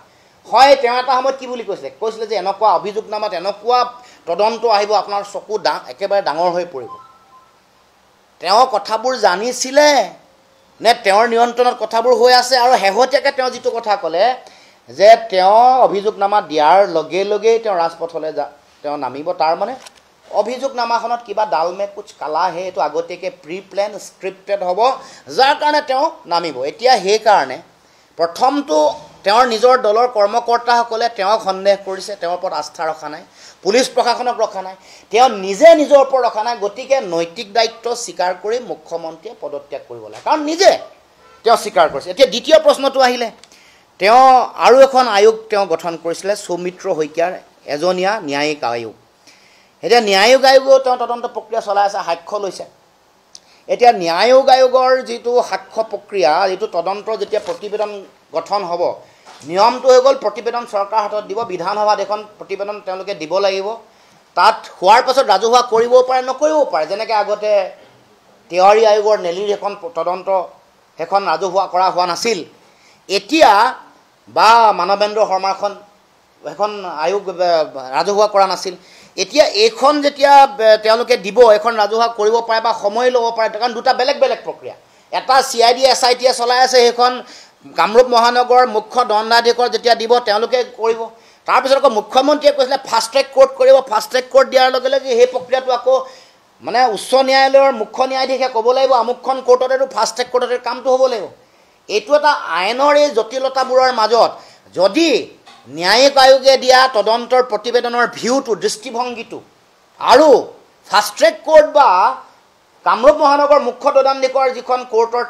হয়, তেওঁ এটা সময়ত কি বুলি কৈছিলে যে এনেকুৱা অভিযোগনামাত এনেকুৱা তদন্ত আহিব, আপোনাৰ চকু একেবাৰে ডাঙৰ হৈ পৰিব। তেওঁ কথাবোৰ জানিছিলে নে তেওঁৰ নিয়ন্ত্ৰণত কথাবোৰ হৈ আছে? আৰু শেহতীয়াকৈ তেওঁ যিটো কথা ক'লে যে তেওঁ অভিযোগনামা দিয়াৰ লগে লগেই তেওঁ ৰাজপথলৈ তেওঁ নামিব, তাৰমানে অভিযোগনামাখনত কিবা ডাল মে কুছ কালা হে, এইটো আগতীয়াকৈ প্ৰিপ্লেন স্ক্ৰিপ্টেড হ'ব, যাৰ কাৰণে তেওঁ নামিব। এতিয়া সেইকাৰণে প্ৰথমটো তেওঁৰ নিজৰ দলৰ কৰ্মকৰ্তাসকলে তেওঁক সন্দেহ কৰিছে, তেওঁৰ ওপৰত আস্থা ৰখা নাই, পুলিচ প্ৰশাসনক ৰখা নাই, তেওঁ নিজৰ ওপৰত ৰখা নাই। গতিকে নৈতিক দায়িত্ব স্বীকাৰ কৰি মুখ্যমন্ত্ৰীয়ে পদত্যাগ কৰিব লাগে, কাৰণ নিজে তেওঁ স্বীকাৰ কৰিছে। এতিয়া দ্বিতীয় প্ৰশ্নটো আহিলে, তেওঁ আৰু এখন আয়োগ তেওঁ গঠন কৰিছিলে, সৌমিত্ৰ শইকীয়াৰ এজনীয়া ন্যায়িক আয়োগ। এতিয়া ন্যায়িক আয়োগেও তেওঁ তদন্ত প্ৰক্ৰিয়া চলাই আছে, সাক্ষ্য লৈছে। এতিয়া ন্যায়িক আয়োগৰ যিটো সাক্ষ্য প্ৰক্ৰিয়া, যিটো তদন্তৰ যেতিয়া প্ৰতিবেদন গঠন হ'ব, নিয়মটো হৈ গ'ল প্ৰতিবেদন চৰকাৰৰ হাতত দিব, বিধানসভাত এখন প্ৰতিবেদন তেওঁলোকে দিব লাগিব। তাত হোৱাৰ পাছত ৰাজহুৱা কৰিবও পাৰে, নকৰিবও পাৰে। যেনেকৈ আগতে তেওহাৰী আয়োগৰ নেলিৰ এখন তদন্ত সেইখন ৰাজহুৱা কৰা হোৱা নাছিল, এতিয়া বা মানৱেন্দ্ৰ শৰ্মাখন সেইখন আয়োগ ৰাজহুৱা কৰা নাছিল, এতিয়া এইখন যেতিয়া তেওঁলোকে দিব, এখন ৰাজহুৱা কৰিব পাৰে বা সময় ল'ব পাৰে, কাৰণ দুটা বেলেগ বেলেগ প্ৰক্ৰিয়া। এটা CID SITয়ে চলাই আছে, সেইখন কামৰূপ মহানগৰ মুখ্য দণ্ডাধীশক যেতিয়া দিব তেওঁলোকে কৰিব। তাৰপিছত আকৌ মুখ্যমন্ত্ৰীয়ে কৈছিলে ফাষ্ট ট্ৰেক কোৰ্ট কৰিব, ফাষ্ট ট্ৰেক কোৰ্ট দিয়াৰ লগে লগে সেই প্ৰক্ৰিয়াটো আকৌ মানে উচ্চ ন্যায়ালয়ৰ মুখ্য ন্যায়াধীশে ক'ব লাগিব আমুকখন কোৰ্টতেতো ফাষ্ট ট্ৰেক কোৰ্টতে কামটো হ'ব লাগিব। এইটো এটা আইনৰ এই জটিলতাবোৰৰ মাজত যদি ন্যায়িক আয়োগে দিয়া তদন্তৰ প্ৰতিবেদনৰ ভিউটো, দৃষ্টিভংগীটো আৰু ফাষ্ট ট্ৰেক কোৰ্ট বা কামৰূপ মহানগৰ মুখ্য দণ্ডাধীশৰ যিখন কোৰ্টৰ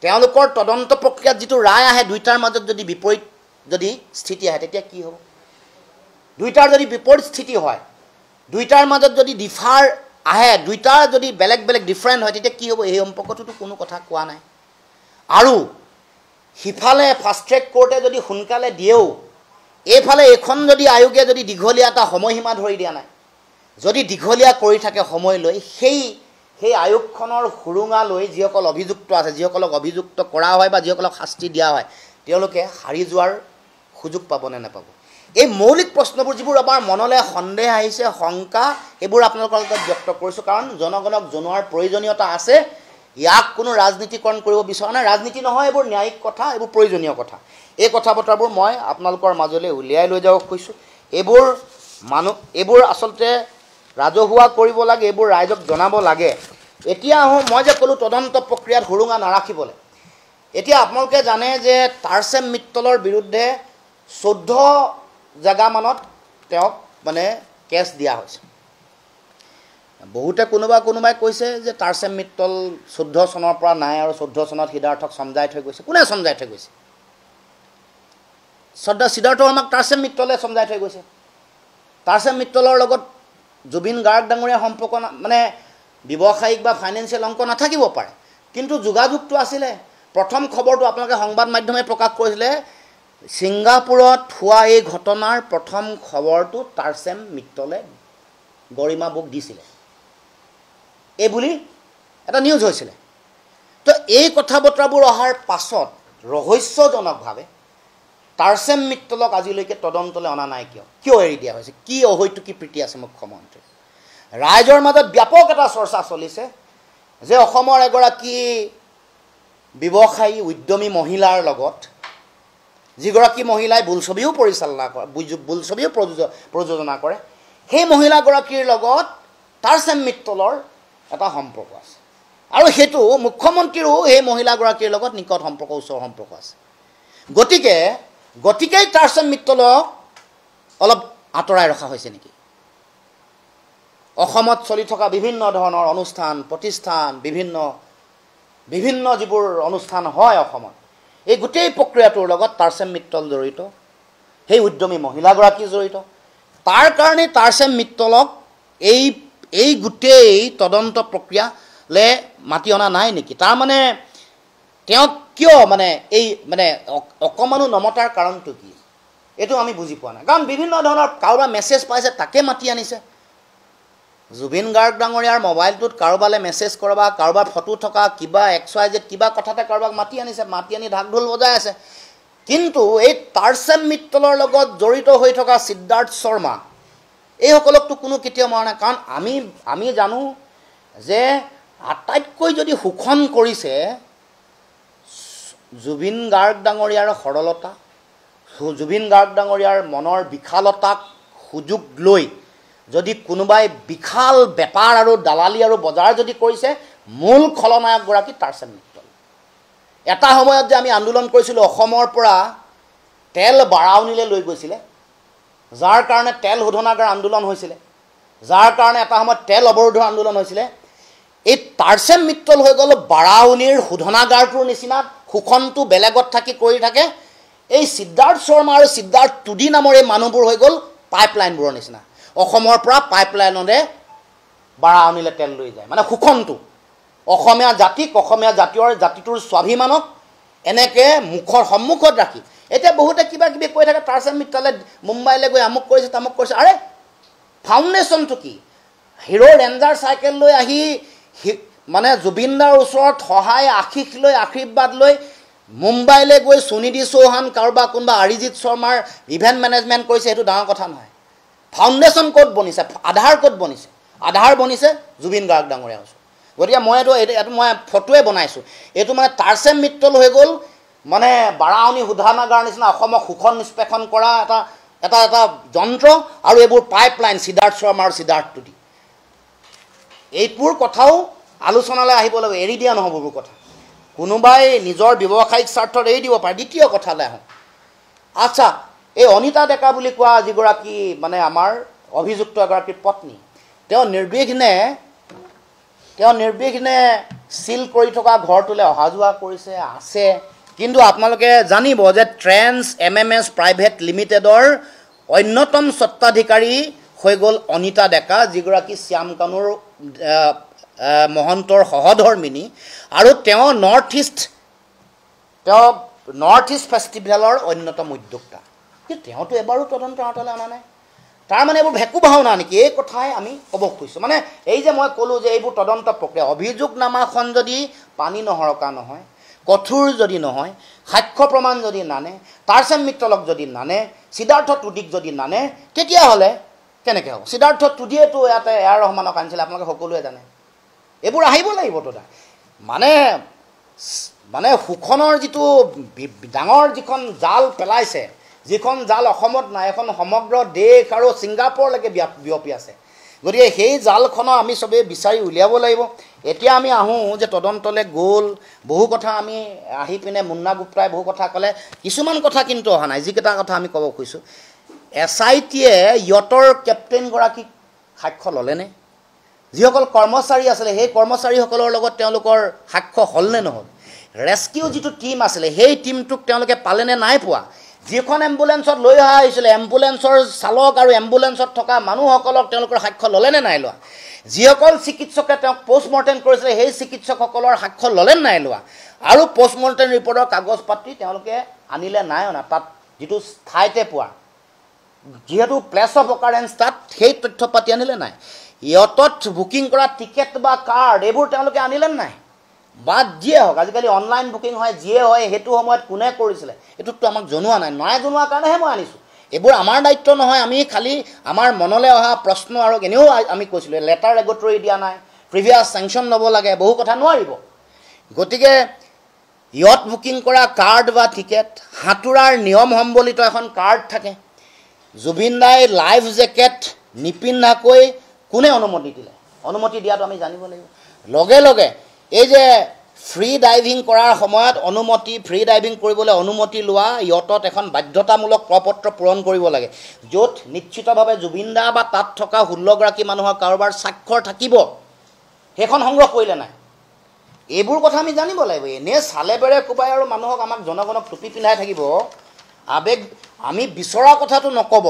তেওঁলোকৰ তদন্ত প্ৰক্ৰিয়াত যিটো ৰায় আহে, দুইটাৰ মাজত যদি বিপৰীত যদি স্থিতি আহে, তেতিয়া কি হ'ব? দুইটাৰ যদি বিপৰীত স্থিতি হয়, দুইটাৰ মাজত যদি ডিফাৰ আহে, দুইটাৰ যদি বেলেগ বেলেগ ডিফাৰেণ্ট হয়, তেতিয়া কি হ'ব? এই সম্পৰ্কটোতো কোনো কথা কোৱা নাই। আৰু সিফালে ফাষ্ট ট্ৰেক কোৰ্টে যদি সোনকালে দিয়েও, এইফালে এইখন যদি আয়োগে যদি দীঘলীয়া এটা সময়সীমা ধৰি দিয়া নাই, যদি দীঘলীয়া কৰি থাকে সময় লৈ, সেই আয়োগখনৰ সুৰুঙা লৈ যিসকল অভিযুক্ত আছে, যিসকলক অভিযুক্ত কৰা হয় বা যিসকলক শাস্তি দিয়া হয়, তেওঁলোকে হাৰি যোৱাৰ সুযোগ পাবনে নাপাব? এই মৌলিক প্ৰশ্নবোৰ যিবোৰ আমাৰ মনলৈ সন্দেহ আহিছে, শংকা, এইবোৰ আপোনালোকৰ লগত ব্যক্ত কৰিছোঁ, কাৰণ জনগণক জনোৱাৰ প্ৰয়োজনীয়তা আছে। ইয়াক কোনো ৰাজনীতিকৰণ কৰিব বিচৰা নাই, ৰাজনীতি নহয়, এইবোৰ ন্যায়িক কথা, এইবোৰ প্ৰয়োজনীয় কথা। এই কথা বতৰাবোৰ মই আপোনালোকৰ মাজলৈ উলিয়াই লৈ যাব খুজিছোঁ। এইবোৰ আচলতে ৰাজহুৱা কৰিব লাগে, এইবোৰ ৰাইজক জনাব লাগে। এতিয়া আহোঁ, মই যে ক'লোঁ তদন্ত প্ৰক্ৰিয়াত সুৰুঙা নাৰাখিবলৈ। এতিয়া আপোনালোকে জানে যে তাৰচেম মিত্তলৰ বিৰুদ্ধে 14 জেগামানত তেওঁক মানে কেছ দিয়া হৈছে। বহুতে কোনোবাই কৈছে যে তাৰচেম মিত্তল 14 চনৰ পৰা নাই আৰু 14 চনত সিদ্ধাৰ্থক চমজাই থৈ গৈছে। কোনে চমজাই থৈ গৈছে? সিদ্ধাৰ্থ শৰ্মাক তাৰচেম মিত্তলে চমজাই থৈ গৈছে। তাৰচেম মিত্তলৰ লগত জুবিন গাৰ্গ ডাঙৰীয়া সম্পৰ্ক মানে ব্যৱসায়িক বা ফাইনেন্সিয়েল অংক নাথাকিব পাৰে, কিন্তু যোগাযোগটো আছিলে। প্ৰথম খবৰটো আপোনালোকে সংবাদ মাধ্যমে প্ৰকাশ কৰিছিলে, ছিংগাপুৰত হোৱা এই ঘটনাৰ প্ৰথম খবৰটো তাৰচেম মিত্তলে গৰিমা বুক দিছিলে, এই বুলি এটা নিউজ হৈছিলে। তো এই কথা বতৰাবোৰ অহাৰ পাছত ৰহস্যজনকভাৱে তাৰচেম মিত্তলক আজিলৈকে তদন্তলৈ অনা নাই কিয় এৰি দিয়া হৈছে কি অহৈতুকী প্ৰীতি আছে মুখ্যমন্ত্ৰী ৰাইজৰ মাজত ব্যাপক এটা চৰ্চা চলিছে যে অসমৰ এগৰাকী ব্যৱসায়ী উদ্যমী মহিলাৰ লগত যিগৰাকী মহিলাই বোলছবিও পৰিচালনা কৰে বোলছবিও প্ৰযোজনা কৰে সেই মহিলাগৰাকীৰ লগত তাৰচেম মিত্তলৰ এটা সম্পৰ্ক আছে আৰু সেইটো মুখ্যমন্ত্ৰীৰো সেই মহিলাগৰাকীৰ লগত নিকট সম্পৰ্ক ওচৰ সম্পৰ্ক আছে গতিকেই তাৰচেম মিত্তলক অলপ আঁতৰাই ৰখা হৈছে নেকি অসমত চলি থকা বিভিন্ন ধৰণৰ অনুষ্ঠান প্ৰতিষ্ঠান বিভিন্ন যিবোৰ অনুষ্ঠান হয় অসমত এই গোটেই প্ৰক্ৰিয়াটোৰ লগত তাৰচেম মিত্তল জড়িত সেই উদ্যমী মহিলাগৰাকী জড়িত তাৰ কাৰণে তাৰচেম মিত্তলক এই গোটেই তদন্ত প্ৰক্ৰিয়ালৈ মাতি অনা নাই নেকি তাৰ মানে তেওঁ কিয় মানে এই মানে অকমানো নমতাৰ কাৰণটো কি এইটো আমি বুজি পোৱা নাই কাৰণ বিভিন্ন ধৰণৰ কাৰোবাৰ মেছেজ পাইছে তাকে মাতি আনিছে জুবিন গাৰ্গ ডাঙৰীয়াৰ মোবাইলটোত কাৰোবালৈ মেছেজ কৰবা কাৰোবাৰ ফটো থকা কিবা XYZ কিবা কথাতে কাৰোবাক মাতি আনি ঢাক ঢোল বজাই আছে কিন্তু এই তাৰচেম মিত্তলৰ লগত জড়িত হৈ থকা সিদ্ধাৰ্থ শৰ্মা এইসকলকতো কোনো কেতিয়াও মৰা নাই কাৰণ আমি জানো যে আটাইতকৈ যদি শোষণ কৰিছে জুবিন গাৰ্গ ডাঙৰীয়াৰ সৰলতা জুবিন গাৰ্গ ডাঙৰীয়াৰ মনৰ বিশালতাক সুযোগ লৈ যদি কোনোবাই বিশাল বেপাৰ আৰু দালালি আৰু বজাৰ যদি কৰিছে মূল খলনায়কগৰাকী তাৰচেম মিত্তল এটা সময়ত যে আমি আন্দোলন কৰিছিলোঁ অসমৰ পৰা তেল বাৰাউনীলৈ লৈ গৈছিলে যাৰ কাৰণে তেল শোধনাগাৰ আন্দোলন হৈছিলে যাৰ কাৰণে এটা সময়ত তেল অৱৰোধৰ আন্দোলন হৈছিলে এই তাৰচেম মিত্তল হৈ গ'ল বাৰাউনীৰ শোধনাগাৰটোৰ নিচিনা শোষণটো বেলেগত থাকি কৰি থাকে এই সিদ্ধাৰ্থ শৰ্মা আৰু সিদ্ধাৰ্থ টুডি নামৰ এই মানুহবোৰ হৈ গ'ল পাইপলাইনবোৰৰ নিচিনা অসমৰ পৰা পাইপলাইনৰে বাৰাউনীলৈ তেল লৈ যায় মানে শোষণটো অসমীয়া জাতিটোৰ স্বাভিমানক এনেকৈ মুখৰ সন্মুখত ৰাখি এতিয়া বহুতে কিবা কিবি কৈ থাকে তাৰচেম মিত্তলে মুম্বাইলৈ গৈ আমুক কৰিছে তামুক কৰিছে আৰে ফাউণ্ডেশ্যনটো কি হিৰো ৰেঞ্জাৰ চাইকেল লৈ আহি মানে জুবিনদাৰ ওচৰত সহায় আশীষ লৈ আশীৰ্বাদ লৈ মুম্বাইলৈ গৈ সুনিধি চৌহান কাৰোবাৰ কোনোবা অৰিজিৎ শৰ্মাৰ ইভেণ্ট মেনেজমেণ্ট কৰিছে সেইটো ডাঙৰ কথা নহয় ফাউণ্ডেশ্যন ক'ত বনিছে আধাৰ ক'ত বনিছে আধাৰ বনিছে জুবিন গাৰ্গ ডাঙৰীয়াৰ ওচৰত গতিকে এইটো মই ফটোৱে বনাইছোঁ এইটো মানে তাৰচেম মিত্তল হৈ গ'ল মানে বাৰাউনী শোধনাগাৰ নিচিনা অসমক শোষণ নিষ্পেষণ কৰা এটা যন্ত্ৰ আৰু এইবোৰ পাইপলাইন সিদ্ধাৰ্থ শৰ্মা আৰু সিদ্ধাৰ্থ টুডি এইবোৰ কথাও আলোচনালৈ আহিব লাগিব এৰি দিয়া নহ'ব এইবোৰ কথা কোনোবাই নিজৰ ব্যৱসায়িক স্বাৰ্থত এৰি দিব পাৰে দ্বিতীয় কথালৈ আহোঁ আচ্ছা এই অনিতা ডেকা বুলি কোৱা যিগৰাকী মানে আমাৰ অভিযুক্ত এগৰাকীৰ পত্নী তেওঁ নিৰ্বিঘ্নে চিল কৰি থকা ঘৰটোলৈ অহা যোৱা কৰিছে আছে কিন্তু আপোনালোকে জানিব যে ট্ৰেন্স MMS প্ৰাইভেট লিমিটেডৰ অন্যতম স্বত্বাধিকাৰী হৈ গ'ল অনিতা ডেকা যিগৰাকী শ্যামকানুৰ মহন্তৰ সহধৰ্মিনী আৰু তেওঁ নৰ্থ ইষ্ট ফেষ্টিভেলৰ অন্যতম উদ্যোক্তা কিন্তু তেওঁতো এবাৰো তদন্ত আঁতৰলৈ অনা নাই তাৰমানে এইবোৰ ভেকু ভাওনা নেকি এই কথাই আমি ক'ব খুজিছোঁ মানে এই যে মই ক'লোঁ যে এইবোৰ তদন্ত প্ৰক্ৰিয়া অভিযোগনামাখন যদি পানী নহৰকা নহয় কঠোৰ যদি নহয় সাক্ষ্য প্ৰমাণ যদি নানে তাৰচেম মিত্তলক যদি নানে সিদ্ধাৰ্থ টুডিক যদি নানে তেতিয়াহ'লে কেনেকৈ হ'ব সিদ্ধাৰ্থ টুডিয়েতো ইয়াতে এয়াৰ ৰহমানক আনিছিলে আপোনালোকে সকলোৱে জানে এইবোৰ আহিব লাগিব তো মানে শোষণৰ যিটো ডাঙৰ যিখন জাল পেলাইছে যিখন জাল অসমত নাই এখন সমগ্ৰ দেশ আৰু ছিংগাপুৰলৈকে বিয়পি আছে গতিকে সেই জালখনৰ আমি চবেই বিচাৰি উলিয়াব লাগিব এতিয়া আমি আহোঁ যে তদন্তলৈ গ'ল বহু কথা আমি আহি পিনে মুন্না গুপ্তাই বহু কথা ক'লে কিছুমান কথা কিন্তু অহা নাই যিকেইটা কথা আমি ক'ব খুজিছোঁ SITয়ে ইয়টৰ কেপ্টেইনগৰাকীক সাক্ষ্য ল'লেনে যিসকল কৰ্মচাৰী আছিলে সেই কৰ্মচাৰীসকলৰ লগত তেওঁলোকৰ সাক্ষ্য হ'লনে নহ'ল ৰেস্কিউ যিটো টীম আছিলে সেই টীমটোক তেওঁলোকে পালেনে নাই পোৱা যিখন এম্বুলেন্সত লৈ অহা হৈছিলে এম্বুলেন্সৰ চালক আৰু এম্বুলেন্সত থকা মানুহসকলক তেওঁলোকৰ সাক্ষ্য ল'লেনে নাই লোৱা যিসকল চিকিৎসকে তেওঁক পোষ্টমৰ্টেম কৰিছিলে সেই চিকিৎসকসকলৰ সাক্ষ্য ল'লে নাই লোৱা আৰু পোষ্টমৰ্টেম ৰিপৰ্টৰ কাগজ পাতি তেওঁলোকে আনিলে নাই অনা তাত যিটো ঠাইতে পোৱা যিহেতু প্লেচ অফ অকাৰেঞ্চ তাত সেই তথ্য পাতি আনিলে নাই ইয়টত বুকিং কৰা টিকেট বা কাৰ্ড এইবোৰ তেওঁলোকে আনিলে নাই বা যিয়ে হওক আজিকালি অনলাইন বুকিং হয় যিয়ে হয় সেইটো সময়ত কোনে কৰিছিলে এইটোতো আমাক জনোৱা নাই জনোৱাৰ কাৰণেহে মই আনিছোঁ এইবোৰ আমাৰ দায়িত্ব নহয় আমি খালি আমাৰ মনলৈ অহা প্ৰশ্ন আৰু এনেও আমি কৈছিলোঁ লেটাৰ ৰেগুটৰী দিয়া নাই প্ৰিভিয়াছ চেংচন ল'ব লাগে বহু কথা নোৱাৰিব গতিকে ইয়ট বুকিং কৰা কাৰ্ড বা টিকেট সাঁতোৰাৰ নিয়ম সম্বলিত এখন কাৰ্ড থাকে জুবিন দাই লাইফ জেকেট নিপিন্ধাকৈ কোনে অনুমতি দিলে অনুমতি দিয়াটো আমি জানিব লাগিব লগে লগে এই যে ফ্ৰী ডাইভিং কৰাৰ সময়ত অনুমতি ফ্ৰী ডাইভিং কৰিবলৈ অনুমতি লোৱা ইয়টত এখন বাধ্যতামূলক প্ৰপত্ৰ পূৰণ কৰিব লাগে য'ত নিশ্চিতভাৱে জুবিন দা বা তাত থকা 16গৰাকী মানুহৰ কাৰোবাৰ স্বাক্ষৰ থাকিব সেইখন সংগ্ৰহ কৰিলে নাই এইবোৰ কথা আমি জানিব লাগিব এনে চালে বেৰে কোবাই আৰু মানুহক আমাক জনগণক টুপি পিন্ধাই থাকিব আবেগ আমি বিচৰা কথাটো নক'ব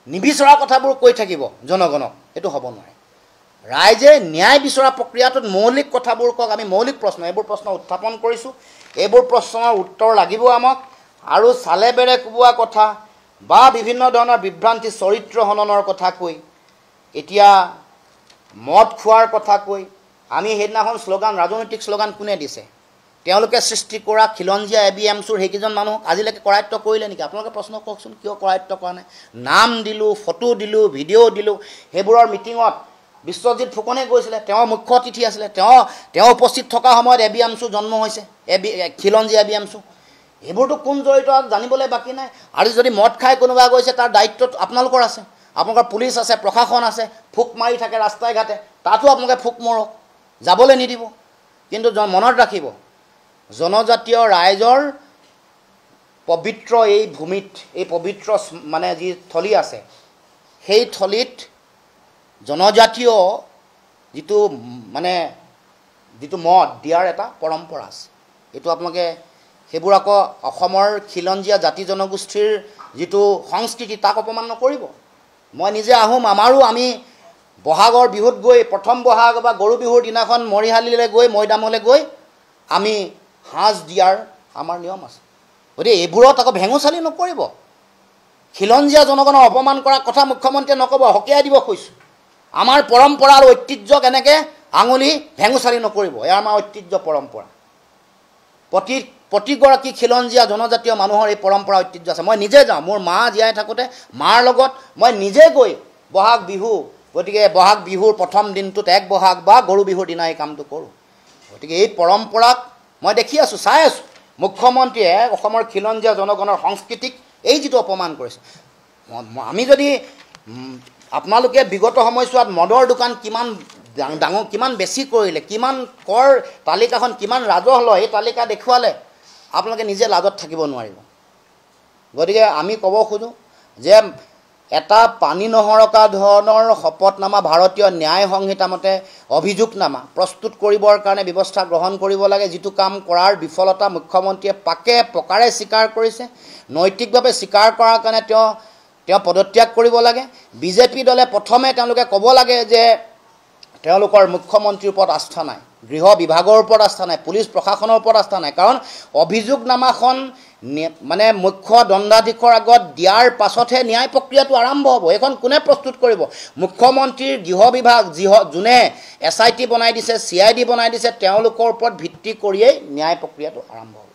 নিবিচৰা কথাবোৰ কৈ থাকিব জনগণক এইটো হ'ব নোৱাৰে ৰাইজে ন্যায় বিচৰা প্ৰক্ৰিয়াটোত মৌলিক কথাবোৰ কওক আমি মৌলিক প্ৰশ্ন এইবোৰ প্ৰশ্ন উত্থাপন কৰিছোঁ এইবোৰ প্ৰশ্নৰ উত্তৰ লাগিব আমাক আৰু চালে বেৰে কোবোৱা কথা বা বিভিন্ন ধৰণৰ বিভ্ৰান্তি চৰিত্ৰ হননৰ কথা কৈ এতিয়া মদ খোৱাৰ কথা কৈ আমি সেইদিনাখন শ্লোগান ৰাজনৈতিক শ্লোগান কোনে দিছে তেওঁলোকে সৃষ্টি কৰা খিলঞ্জীয়া ABMCৰ সেইকেইজন মানুহ আজিলৈকে কৰায়ত্ব কৰিলে নেকি আপোনালোকে প্ৰশ্ন কওকচোন কিয় কৰায়ত্ব কৰা নাই নাম দিলোঁ ফটো দিলোঁ ভিডিঅ' দিলোঁ সেইবোৰৰ মিটিঙত বিশ্বজিৎ ফুকনে গৈছিলে তেওঁ মুখ্য অতিথি আছিলে তেওঁ উপস্থিত থকা সময়ত ABMC জন্ম হৈছে খিলঞ্জীয়া ABMC এইবোৰতো কোন জড়িত জানিবলৈ বাকী নাই আৰু যদি মদ খাই কোনোবা গৈছে তাৰ দায়িত্ব আপোনালোকৰ আছে আপোনালোকৰ পুলিচ আছে প্ৰশাসন আছে ফুক মাৰি থাকে ৰাস্তাই ঘাটে তাতো আপোনালোকে ফুক মৰক যাবলৈ নিদিব কিন্তু মনত ৰাখিব জনজাতীয় ৰাইজৰ পবিত্ৰ এই ভূমিত এই পবিত্ৰ মানে যি থলী আছে সেই থলীত জনজাতীয় যিটো মদ দিয়াৰ এটা পৰম্পৰা আছে এইটো আপোনালোকে সেইবোৰ আকৌ অসমৰ খিলঞ্জীয়া জাতি জনগোষ্ঠীৰ যিটো সংস্কৃতি তাক অপমান নকৰিব মই নিজে আহোম আমাৰো আমি বহাগৰ বিহুত গৈ প্ৰথম বহাগ বা গৰু বিহুৰ দিনাখন মৰিহালিলৈ গৈ মৈদামলৈ গৈ আমি সাজ দিয়াৰ আমাৰ নিয়ম আছে গতিকে এইবোৰত আকৌ ভেঙুচালি নকৰিব খিলঞ্জীয়া জনগণক অপমান কৰা কথা মুখ্যমন্ত্ৰীয়ে নক'ব হকিয়াই দিব কৈছোঁ আমাৰ পৰম্পৰা আৰু ঐতিহ্যক এনেকৈ আঙুলি ভেঙুচালি নকৰিব এয়া আমাৰ ঐতিহ্য পৰম্পৰা প্ৰতিগৰাকী খিলঞ্জীয়া জনজাতীয় মানুহৰ এই পৰম্পৰা ঐতিহ্য আছে মই নিজে যাওঁ মোৰ মা জীয়াই থাকোঁতে মাৰ লগত মই নিজে গৈ বহাগ বিহু গতিকে বহাগ বিহুৰ প্ৰথম দিনটোত এক বহাগ বা গৰু বিহুৰ দিনা এই কামটো কৰোঁ গতিকে এই পৰম্পৰাক মই দেখি আছোঁ চাই আছোঁ মুখ্যমন্ত্ৰীয়ে অসমৰ খিলঞ্জীয়া জনগণৰ সংস্কৃতিক এই যিটো অপমান কৰিছে আমি যদি আপোনালোকে বিগত সময়ছোৱাত মদৰ দোকান কিমান ডাঙৰ কিমান বেছি কৰিলে কিমান কৰ তালিকাখন কিমান ৰাজহ লয় এই তালিকা দেখুৱালে আপোনালোকে নিজে লাজত থাকিব নোৱাৰিব গতিকে আমি ক'ব খোজোঁ যে এটা পানী নহৰকা ধৰণৰ শপতনামা ভাৰতীয় ন্যায় সংহিতা মতে অভিযোগনামা প্ৰস্তুত কৰিবৰ কাৰণে ব্যৱস্থা গ্ৰহণ কৰিব লাগে যিটো কাম কৰাৰ বিফলতা মুখ্যমন্ত্ৰীয়ে পাকে পকাৰে স্বীকাৰ কৰিছে নৈতিকভাৱে স্বীকাৰ কৰাৰ কাৰণে তেওঁ পদত্যাগ কৰিব লাগে বিজেপি দলে প্ৰথমে তেওঁলোকে ক'ব লাগে যে তেওঁলোকৰ মুখ্যমন্ত্ৰীৰ ওপৰত আস্থা নাই গৃহ বিভাগৰ ওপৰত আস্থা নাই পুলিচ প্ৰশাসনৰ ওপৰত আস্থা নাই কাৰণ অভিযোগনামাখন মানে মুখ্য দণ্ডাধীশৰ আগত দিয়াৰ পাছতহে ন্যায় প্ৰক্ৰিয়াটো আৰম্ভ হ'ব এইখন কোনে প্ৰস্তুত কৰিব মুখ্যমন্ত্ৰীৰ গৃহ বিভাগ যোনে SIT বনাই দিছে CID বনাই দিছে তেওঁলোকৰ ওপৰত ভিত্তি কৰিয়েই ন্যায় প্ৰক্ৰিয়াটো আৰম্ভ হ'ব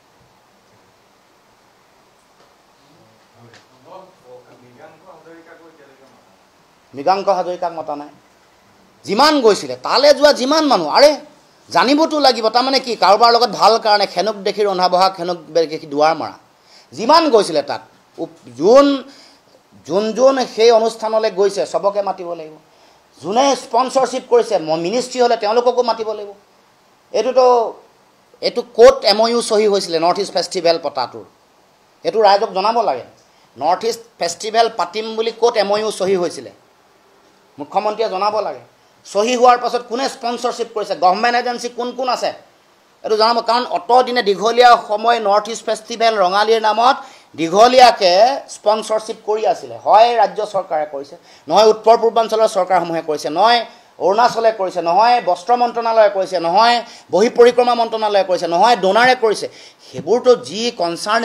মৃগাংক হাজৰিকাক মতা নাই যিমান গৈছিলে তালৈ যোৱা যিমান মানুহ আৰে জানিবতো লাগিব তাৰমানে কি কাৰোবাৰ লগত ভাল কাৰণে খেনুক দেখি ৰন্ধা বহা খেনুক দেখি দুৱাৰ মৰা যিমান গৈছিলে তাত যোন সেই অনুষ্ঠানলৈ গৈছে সবকে মাতিব লাগিব যোনে স্পন্সৰশ্বিপ কৰিছে মিনিষ্ট্ৰী হ'লে তেওঁলোককো মাতিব লাগিব এইটো ক'ত MOU চহী হৈছিলে নৰ্থ ইষ্ট ফেষ্টিভেল পতাটোৰ এইটো ৰাইজক জনাব লাগে নৰ্থ ইষ্ট ফেষ্টিভেল পাতিম বুলি ক'ত MOU চহী হৈছিলে মুখ্যমন্ত্ৰীয়ে জনাব লাগে চহী হোৱাৰ পাছত কোনে স্পন্সৰশ্বিপ কৰিছে গভৰ্ণমেণ্ট এজেঞ্চি কোন আছে এইটো জনাব কাৰণ অতদিনে দীঘলীয়া সময় নৰ্থ ইষ্ট ফেষ্টিভেল ৰঙালীৰ নামত দীঘলীয়াকৈ স্পন্সৰশ্বিপ কৰি আছিলে হয় ৰাজ্য চৰকাৰে কৰিছে নহয় উত্তৰ পূৰ্বাঞ্চলৰ চৰকাৰসমূহে কৰিছে নহয় অৰুণাচলে কৰিছে নহয় বস্ত্ৰ মন্ত্ৰণালয়ে কৰিছে নহয় বহি পৰিক্ৰমা মন্ত্ৰণালয়ে কৰিছে নহয় ডোনাৰে কৰিছে সেইবোৰতো যি কনচাৰ্ণ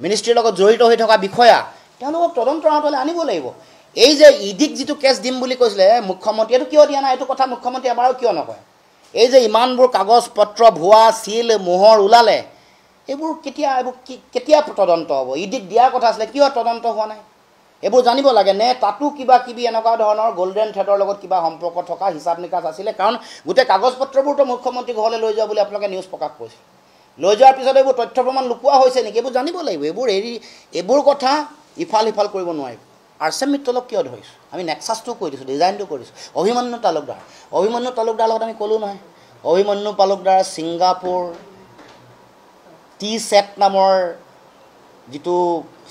মিনিষ্ট্ৰীৰ লগত জড়িত হৈ থকা বিষয়া তেওঁলোকক তদন্তৰ আঁতৰলৈ আনিব লাগিব এই যে ইডিক যিটো কেছ দিম বুলি কৈছিলে মুখ্যমন্ত্ৰীয়ে এইটো কিয় দিয়া নাই এইটো কথা মুখ্যমন্ত্ৰী এবাৰো কিয় নকয় এই যে ইমানবোৰ কাগজ পত্ৰ ভুৱা চিল মোহৰ ওলালে এইবোৰ কেতিয়া তদন্ত হ'ব ইডিক দিয়াৰ কথা আছিলে কিয় তদন্ত হোৱা নাই এইবোৰ জানিব লাগে নে তাতো কিবা কিবি এনেকুৱা ধৰণৰ গোল্ডেন থ্ৰেডৰ লগত কিবা সম্পৰ্ক থকা হিচাপ নিকাচ আছিলে কাৰণ গোটেই কাগজ পত্ৰবোৰতো মুখ্যমন্ত্ৰী ঘৰলৈ লৈ যোৱা বুলি আপোনালোকে নিউজ প্ৰকাশ কৰিছে লৈ যোৱাৰ পিছত এইবোৰ তথ্য প্ৰমাণ লুকুওৱা হৈছে নেকি এইবোৰ জানিব লাগিব এইবোৰ কথা ইফাল সিফাল কৰিব নোৱাৰিব আৰচেম মিত্তলক কিয় ধৰিছোঁ আমি নেক্সাছটো কৈ দিছোঁ ডিজাইনটো কৰিছোঁ অভিমন্যু তালুকদাৰ লগত আমি ক'লোঁ নহয় অভিমন্যু তালুকদাৰ ছিংগাপুৰ টি-সেট নামৰ যিটো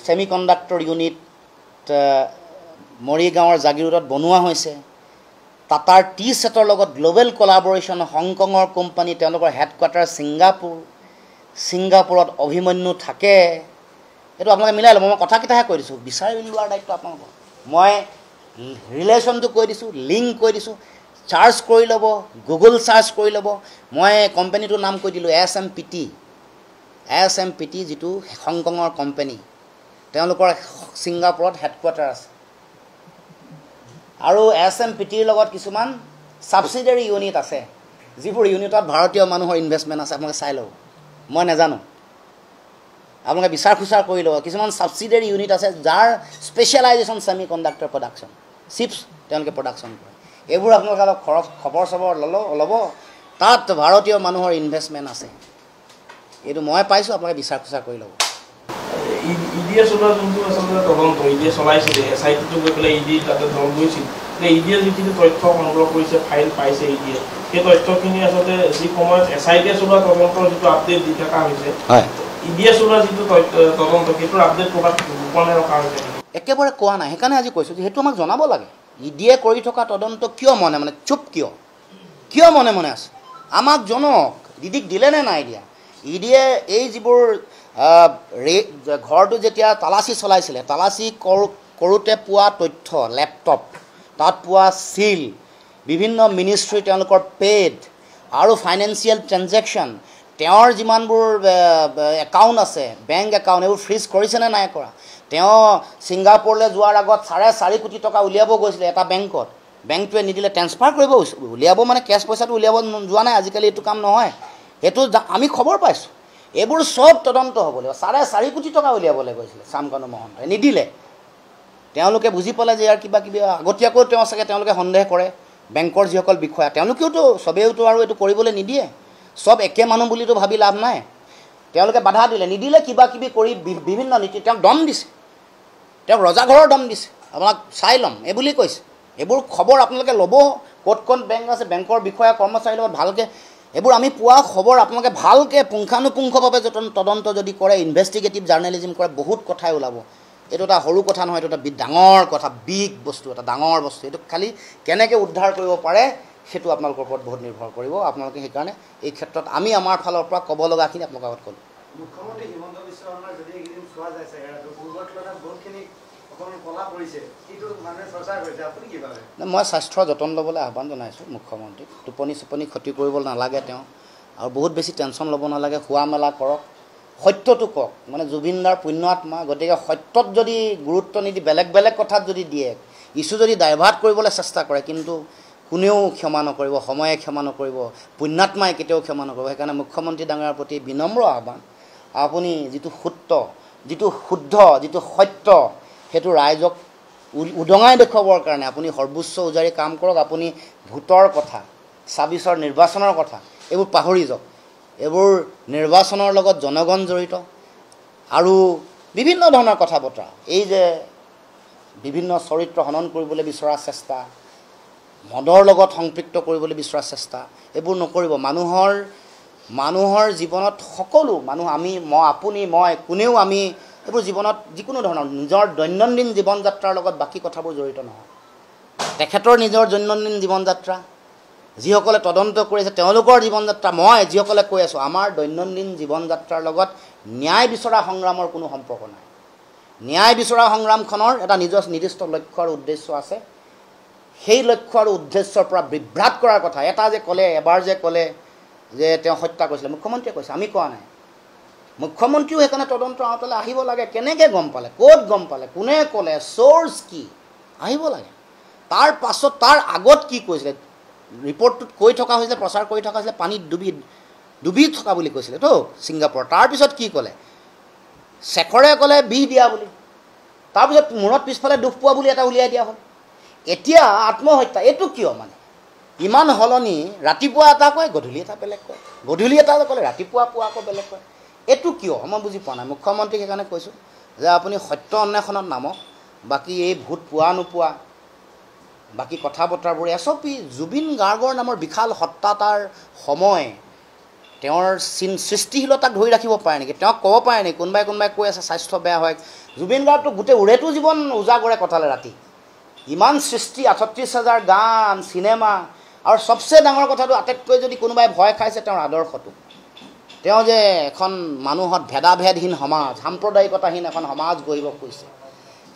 ছেমি কণ্ডাক্টৰ ইউনিট মৰিগাঁৱৰ জাগিৰোডত বনোৱা হৈছে টাটাৰ টি-সেটৰ লগত গ্লোবেল কলাবৰেশ্যন হংকঙৰ কোম্পানী তেওঁলোকৰ হেডকোৱাৰ্টাৰ ছিংগাপুৰত অভিমন্যু থাকে এইটো আপোনালোকে মিলাই ল'ব মই কথাকেইটাহে কৈ দিছোঁ বিচাৰি লোৱাৰ দায়িত্ব আপোনালোকৰ মই ৰিলেশ্যনটো কৈ দিছোঁ লিংক কৈ দিছোঁ চাৰ্চ কৰি ল'ব গুগল চাৰ্চ কৰি ল'ব মই কোম্পানীটোৰ নাম কৈ দিলোঁ SMPT যিটো হংকঙৰ কোম্পানী তেওঁলোকৰ ছিংগাপুৰত হেডকোৱাৰ্টাৰ আছে আৰু SMPTৰ লগত কিছুমান ছাবচিডিয়াৰী ইউনিট আছে যিবোৰ ইউনিটত ভাৰতীয় মানুহৰ ইনভেষ্টমেণ্ট আছে আপোনালোকে চাই ল'ব মই নাজানো আপোনালোকে বিচাৰ খুচাৰ কৰি ল'ব কিছুমান ছাবচিডিয়াৰী ইউনিট আছে যাৰ specialisation semi conductor production chips তেওঁলোকে প্ৰডাকশ্যন কৰে এইবোৰ আপোনালোকে অলপ খবৰ চবৰ ল'ব তাত ভাৰতীয় মানুহৰ ইনভেষ্টমেণ্ট আছে এইটো মই পাইছোঁ আপোনালোকে বিচাৰ খুচাৰ কৰি ল'ব ইডিয়ে চলোৱা যোনটো আচলতে তদন্ত ইডিয়ে চলাইছিলে SIT-টো গৈ পেলাই ইডি তাতে দল গৈছিল ইডিয়ে যিখিনি তথ্য সংগ্ৰহ কৰিছে ফাইল পাইছে ইডিয়ে সেই তথ্যখিনি আচলতে যি সময়ত SIT-য়ে চলোৱা তদন্তৰ যিটো আপডেট দি থকা হৈছে ইডিয়ে চলোৱা যিটো তদন্ত সেইটোৰ আপডেট ক'ৰবাত গোপনে ৰখা হৈছে একেবাৰে কোৱা নাই সেইকাৰণে আজি কৈছোঁ যে সেইটো আমাক জনাব লাগে ইডিয়ে কৰি থকা তদন্ত কিয় মনে চুপ কিয় মনে আছে আমাক জনক ইডিক দিলে নে নাই দিয়া ইডিয়ে এই যিবোৰ ঘৰটো যেতিয়া তালাচী চলাইছিলে তালাচী কৰোঁতে পোৱা তথ্য লেপটপ তাত পোৱা চিল বিভিন্ন মিনিষ্ট্ৰী তেওঁলোকৰ পেড আৰু ফাইনেন্সিয়েল ট্ৰেনজেকশ্যন তেওঁৰ যিমানবোৰ একাউণ্ট আছে বেংক একাউণ্ট এইবোৰ ফ্ৰিজ কৰিছেনে নাই কৰা তেওঁ ছিংগাপুৰলৈ যোৱাৰ আগত 4.5 কোটি টকা উলিয়াব গৈছিলে এটা বেংকটোৱে নিদিলে ট্ৰেন্সফাৰ কৰিব উলিয়াব মানে কেছ পইচাটো উলিয়াব যোৱা নাই আজিকালি এইটো কাম নহয় সেইটো আমি খবৰ পাইছোঁ এইবোৰ সব তদন্ত হ'ব লাগিব 4.5 কোটি টকা উলিয়াবলৈ গৈছিলে শ্যামকানু মহন্তই নিদিলে তেওঁলোকে বুজি পালে যে ইয়াৰ কিবা আগতীয়াকৈ তেওঁলোকে সন্দেহ কৰে বেংকৰ যিসকল বিষয়া তেওঁলোকেওতো চবেইতো আৰু এইটো কৰিবলৈ নিদিয়ে সব একে মানুহ বুলিতো ভাবি লাভ নাই তেওঁলোকে বাধা দিলে নিদিলে কিবা কৰি বিভিন্ন নীতি তেওঁক দম দিছে তেওঁক ৰজাঘৰৰ দম দিছে আপোনাক চাই ল'ম এই বুলি কৈছে এইবোৰ খবৰ আপোনালোকে ল'ব ক'ত বেংক আছে বেংকৰ বিষয়া কৰ্মচাৰীৰ লগত ভালকৈ এইবোৰ আমি পোৱা খবৰ আপোনালোকে ভালকৈ পুংখানুপুংখভাৱে তদন্ত যদি কৰে ইনভেষ্টিগেটিভ জাৰ্নেলিজিম কৰে বহুত কথাই ওলাব এইটো এটা সৰু কথা নহয় এইটো এটা ডাঙৰ কথা বিগ বস্তু এটা ডাঙৰ বস্তু এইটো খালি কেনেকৈ উদ্ধাৰ কৰিব পাৰে সেইটো আপোনালোকৰ ওপৰত বহুত নিৰ্ভৰ কৰিব আপোনালোকে সেইকাৰণে এই ক্ষেত্ৰত আমি আমাৰ ফালৰ পৰা ক'ব লগাখিনি আপোনালোকৰ আগত ক'লোঁ মুখ্যমন্ত্ৰী হিমন্ত বিশ্ব শৰ্মাৰ যদি এইকেইদিন চোৱা যায় চেহেৰাটো পূৰ্বৰ তুলনাত বহুতখিনি অকণমান কলা পৰিছে কিন্তু মানুহে চৰ্চা কৰিছে আপুনি কি ভাবে মই স্বাস্থ্যৰ যতন ল'বলৈ আহ্বান জনাইছোঁ মুখ্যমন্ত্ৰীক টোপনি ক্ষতি কৰিব নালাগে তেওঁ আৰু বহুত বেছি টেনশ্যন ল'ব নালাগে খোৱা মেলা কৰক সত্যটো কওক জুবিন দাৰ পুণ্যাত্মা গতিকে সত্যত যদি গুৰুত্ব নিদি বেলেগ কথাত যদি দিয়ে ইছ্যু যদি ডাইভাৰ্ট কৰিবলৈ চেষ্টা কৰে কিন্তু কোনেও ক্ষমা নকৰিব সময়ে ক্ষমা নকৰিব পুণ্যাত্মাই কেতিয়াও ক্ষমা নকৰিব সেইকাৰণে মুখ্যমন্ত্ৰী ডাঙৰীয়াৰ প্ৰতি বিনম্ৰ আহ্বান আপুনি যিটো যিটো শুদ্ধ যিটো সত্য সেইটো ৰাইজক উদঙাই দেখুৱাবৰ কাৰণে আপুনি সৰ্বোচ্চ উজাৰি কাম কৰক আপুনি ভোটৰ কথা ২৬ৰ নিৰ্বাচনৰ কথা এইবোৰ পাহৰি যাওক এইবোৰ নিৰ্বাচনৰ লগত জনগণ জড়িত আৰু বিভিন্ন ধৰণৰ কথা বতৰা এই যে বিভিন্ন চৰিত্ৰ হনন কৰিবলৈ বিচৰা চেষ্টা মদৰ লগত সংপৃক্ত কৰিবলৈ বিচৰা চেষ্টা এইবোৰ নকৰিব মানুহৰ জীৱনত সকলো মানুহ আপুনি মই কোনেও আমি এইবোৰ জীৱনত যিকোনো ধৰণৰ নিজৰ দৈনন্দিন জীৱন যাত্ৰাৰ লগত বাকী কথাবোৰ জড়িত নহয় তেখেতৰ নিজৰ দৈনন্দিন জীৱন যাত্ৰা যিসকলে তদন্ত কৰিছে তেওঁলোকৰ জীৱন যাত্ৰা মই যিসকলে কৈ আছোঁ আমাৰ দৈনন্দিন জীৱন যাত্ৰাৰ লগত ন্যায় বিচৰা সংগ্ৰামৰ কোনো সম্পৰ্ক নাই ন্যায় বিচৰা সংগ্ৰামখনৰ এটা নিৰ্দিষ্ট লক্ষ্য আৰু উদ্দেশ্য আছে সেই লক্ষ্য আৰু উদ্দেশ্যৰ পৰা বিভ্ৰাট কৰাৰ কথা এবাৰ যে ক'লে যে তেওঁ হত্যা কৰিছিলে মুখ্যমন্ত্ৰীয়ে কৈছে আমি কোৱা নাই মুখ্যমন্ত্ৰীও সেইকাৰণে তদন্ত আওতালে আহিব লাগে কেনেকৈ গম পালে ক'ত গম পালে কোনে ক'লে চ'ৰ্চ কি আহিব লাগে তাৰ পাছত তাৰ আগত কি কৈছিলে ৰিপৰ্টটোত কৈ থকা হৈছিলে, প্ৰচাৰ কৰি থকা হৈছিলে পানীত ডুবি থকা বুলি কৈছিলে তো ছিংগাপুৰ। তাৰপিছত কি ক'লে, শেখৰে ক'লে বিষ দিয়া বুলি, তাৰপিছত মূৰত পিছফালে দুখ পোৱা বুলি এটা উলিয়াই দিয়া হ'ল। এতিয়া আত্মহত্যা, এইটো কিয় মানে ইমান সলনি? ৰাতিপুৱা এটা কয়, গধূলি এটা বেলেগ কয়, গধূলি এটা ক'লে, ৰাতিপুৱা পুৱা আকৌ বেলেগ কয়। এইটো কিয় মই বুজি পোৱা নাই। মুখ্যমন্ত্ৰীক সেইকাৰণে কৈছোঁ যে আপুনি সত্য অন্বেষণত নামক, বাকী এই ভোট পোৱা নোপোৱা, বাকী কথা বতৰাবোৰ এছপি জুবিন গাৰ্গৰ নামৰ বিশাল সত্তাতাৰ সময় তেওঁৰ সৃষ্টিশীলতাক ধৰি ৰাখিব পাৰে নেকি? তেওঁক ক'ব পাৰে নেকি? কোনোবাই কৈ আছে স্বাস্থ্য বেয়া হয়, জুবিন গাৰ্গটো গোটেই উৰেটো জীৱন উজাগৰে কটালে ৰাতি, ইমান সৃষ্টি, 38,000 গান, চিনেমা, আৰু চবচে ডাঙৰ কথাটো আটাইতকৈ যদি কোনোবাই ভয় খাইছে তেওঁৰ আদৰ্শটো। তেওঁ যে এখন মানুহত ভেদাভেদহীন সমাজ, সাম্প্ৰদায়িকতাহীন এখন সমাজ গঢ়িব খুজিছে,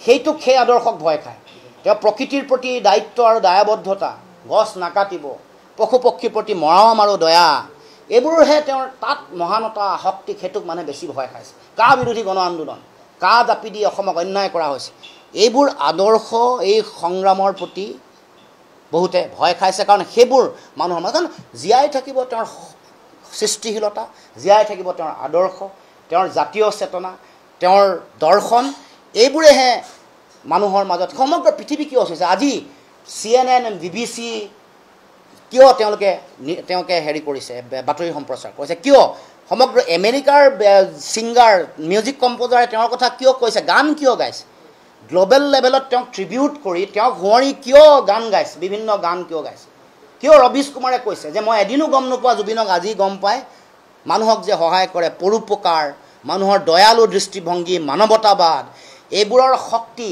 সেই আদৰ্শক ভয় খায়। তেওঁ প্ৰকৃতিৰ প্ৰতি দায়িত্ব আৰু দায়বদ্ধতা, গছ নাকাটিব, পশু পক্ষীৰ প্ৰতি মৰম আৰু দয়া, এইবোৰহে তেওঁৰ তাত মহানতা শক্তি, সেইটোক মানুহে বেছি ভয় খাইছে। কা বিৰোধী গণ আন্দোলন, কা জাপি দি অসমক অন্যায় কৰা হৈছে, এইবোৰ আদৰ্শ, এই সংগ্ৰামৰ প্ৰতি বহুতে ভয় খাইছে। কাৰণ সেইবোৰ মানুহৰ মাজত জীয়াই থাকিব তেওঁৰ সৃষ্টিশীলতা, জীয়াই থাকিব তেওঁৰ আদৰ্শ, তেওঁৰ জাতীয় চেতনা, তেওঁৰ দৰ্শন, এইবোৰেহে মানুহৰ মাজত সমগ্ৰ পৃথিৱী কিয় হৈছে। আজি CNN, BBC কিয় তেওঁলোকে হেৰি কৰিছে, বাতৰি সম্প্ৰচাৰ কৰিছে, কিয় সমগ্ৰ আমেৰিকাৰ ছিংগাৰ, মিউজিক কম্প'জাৰে তেওঁৰ কথা কিয় কৈছে, গান কিয় গাইছে, গ্ল'বেল লেভেলত তেওঁক ট্ৰিবিউট কৰি, তেওঁক শুৱৰি কিয় গান গাইছে, বিভিন্ন গান কিয় গাইছে, কিয় ৰবিশ কুমাৰে কৈছে যে মই এদিনো গম নোপোৱা জুবিনক আজি গম পাই, মানুহক যে সহায় কৰে, পৰোপকাৰ, মানুহৰ দয়ালু দৃষ্টিভংগী, মানৱতাবাদ, এইবোৰৰ শক্তি,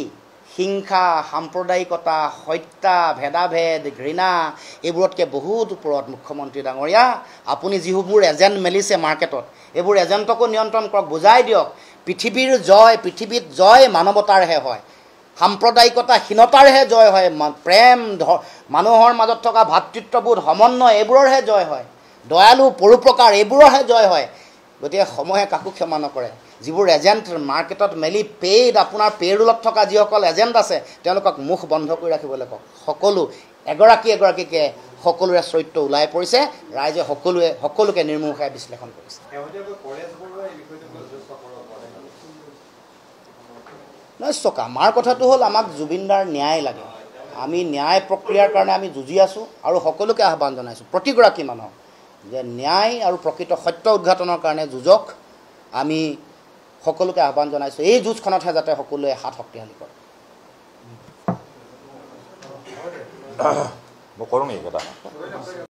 হিংসা, সাম্প্ৰদায়িকতা, হত্যা, ভেদাভেদ, ঘৃণা, এইবোৰতকৈ বহুত ওপৰত। মুখ্যমন্ত্ৰী ডাঙৰীয়া, আপুনি যিবোৰ এজেণ্ট মেলিছে মাৰ্কেটত, এইবোৰ এজেণ্টকো নিয়ন্ত্ৰণ কৰক, বুজাই দিয়ক পৃথিৱীত জয় মানৱতাৰহে হয়, সাম্প্ৰদায়িকতাহীনতাৰহে জয় হয়, প্ৰেম, মানুহৰ মাজত থকা ভাতৃত্ববোধ, সমন্বয়, এইবোৰৰহে জয় হয়, দয়ালু পৰোপকাৰ, এইবোৰৰহে জয় হয়। গতিকে সময়ে কাকো ক্ষমা নকৰে। যিবোৰ এজেণ্ট মাৰ্কেটত মেলি আপোনাৰ পে'ৰোলত থকা যিসকল এজেণ্ট আছে, তেওঁলোকক মুখ বন্ধ কৰি ৰাখিবলৈ কওক। এগৰাকীকে সকলোৰে চৰিত্ৰ ওলাই পৰিছে, ৰাইজে সকলোকে নিৰ্মূষাই বিশ্লেষণ কৰিছে। নিশ্চয় আমাৰ কথাটো হ'ল, আমাক জুবিনদাৰ ন্যায় লাগে, আমি ন্যায় প্ৰক্ৰিয়াৰ কাৰণে আমি যুঁজি আছোঁ, আৰু সকলোকে আহ্বান জনাইছোঁ, প্ৰতিগৰাকী মানুহক, যে ন্যায় আৰু প্ৰকৃত সত্য উদ্ঘাটনৰ কাৰণে যুঁজক। আমি সকলোকে আহ্বান জনাইছোঁ, এই যুঁজখনতহে যাতে সকলোৱে হাত শক্তিশালী কৰে। মই কৰোঁ নেকি কথা?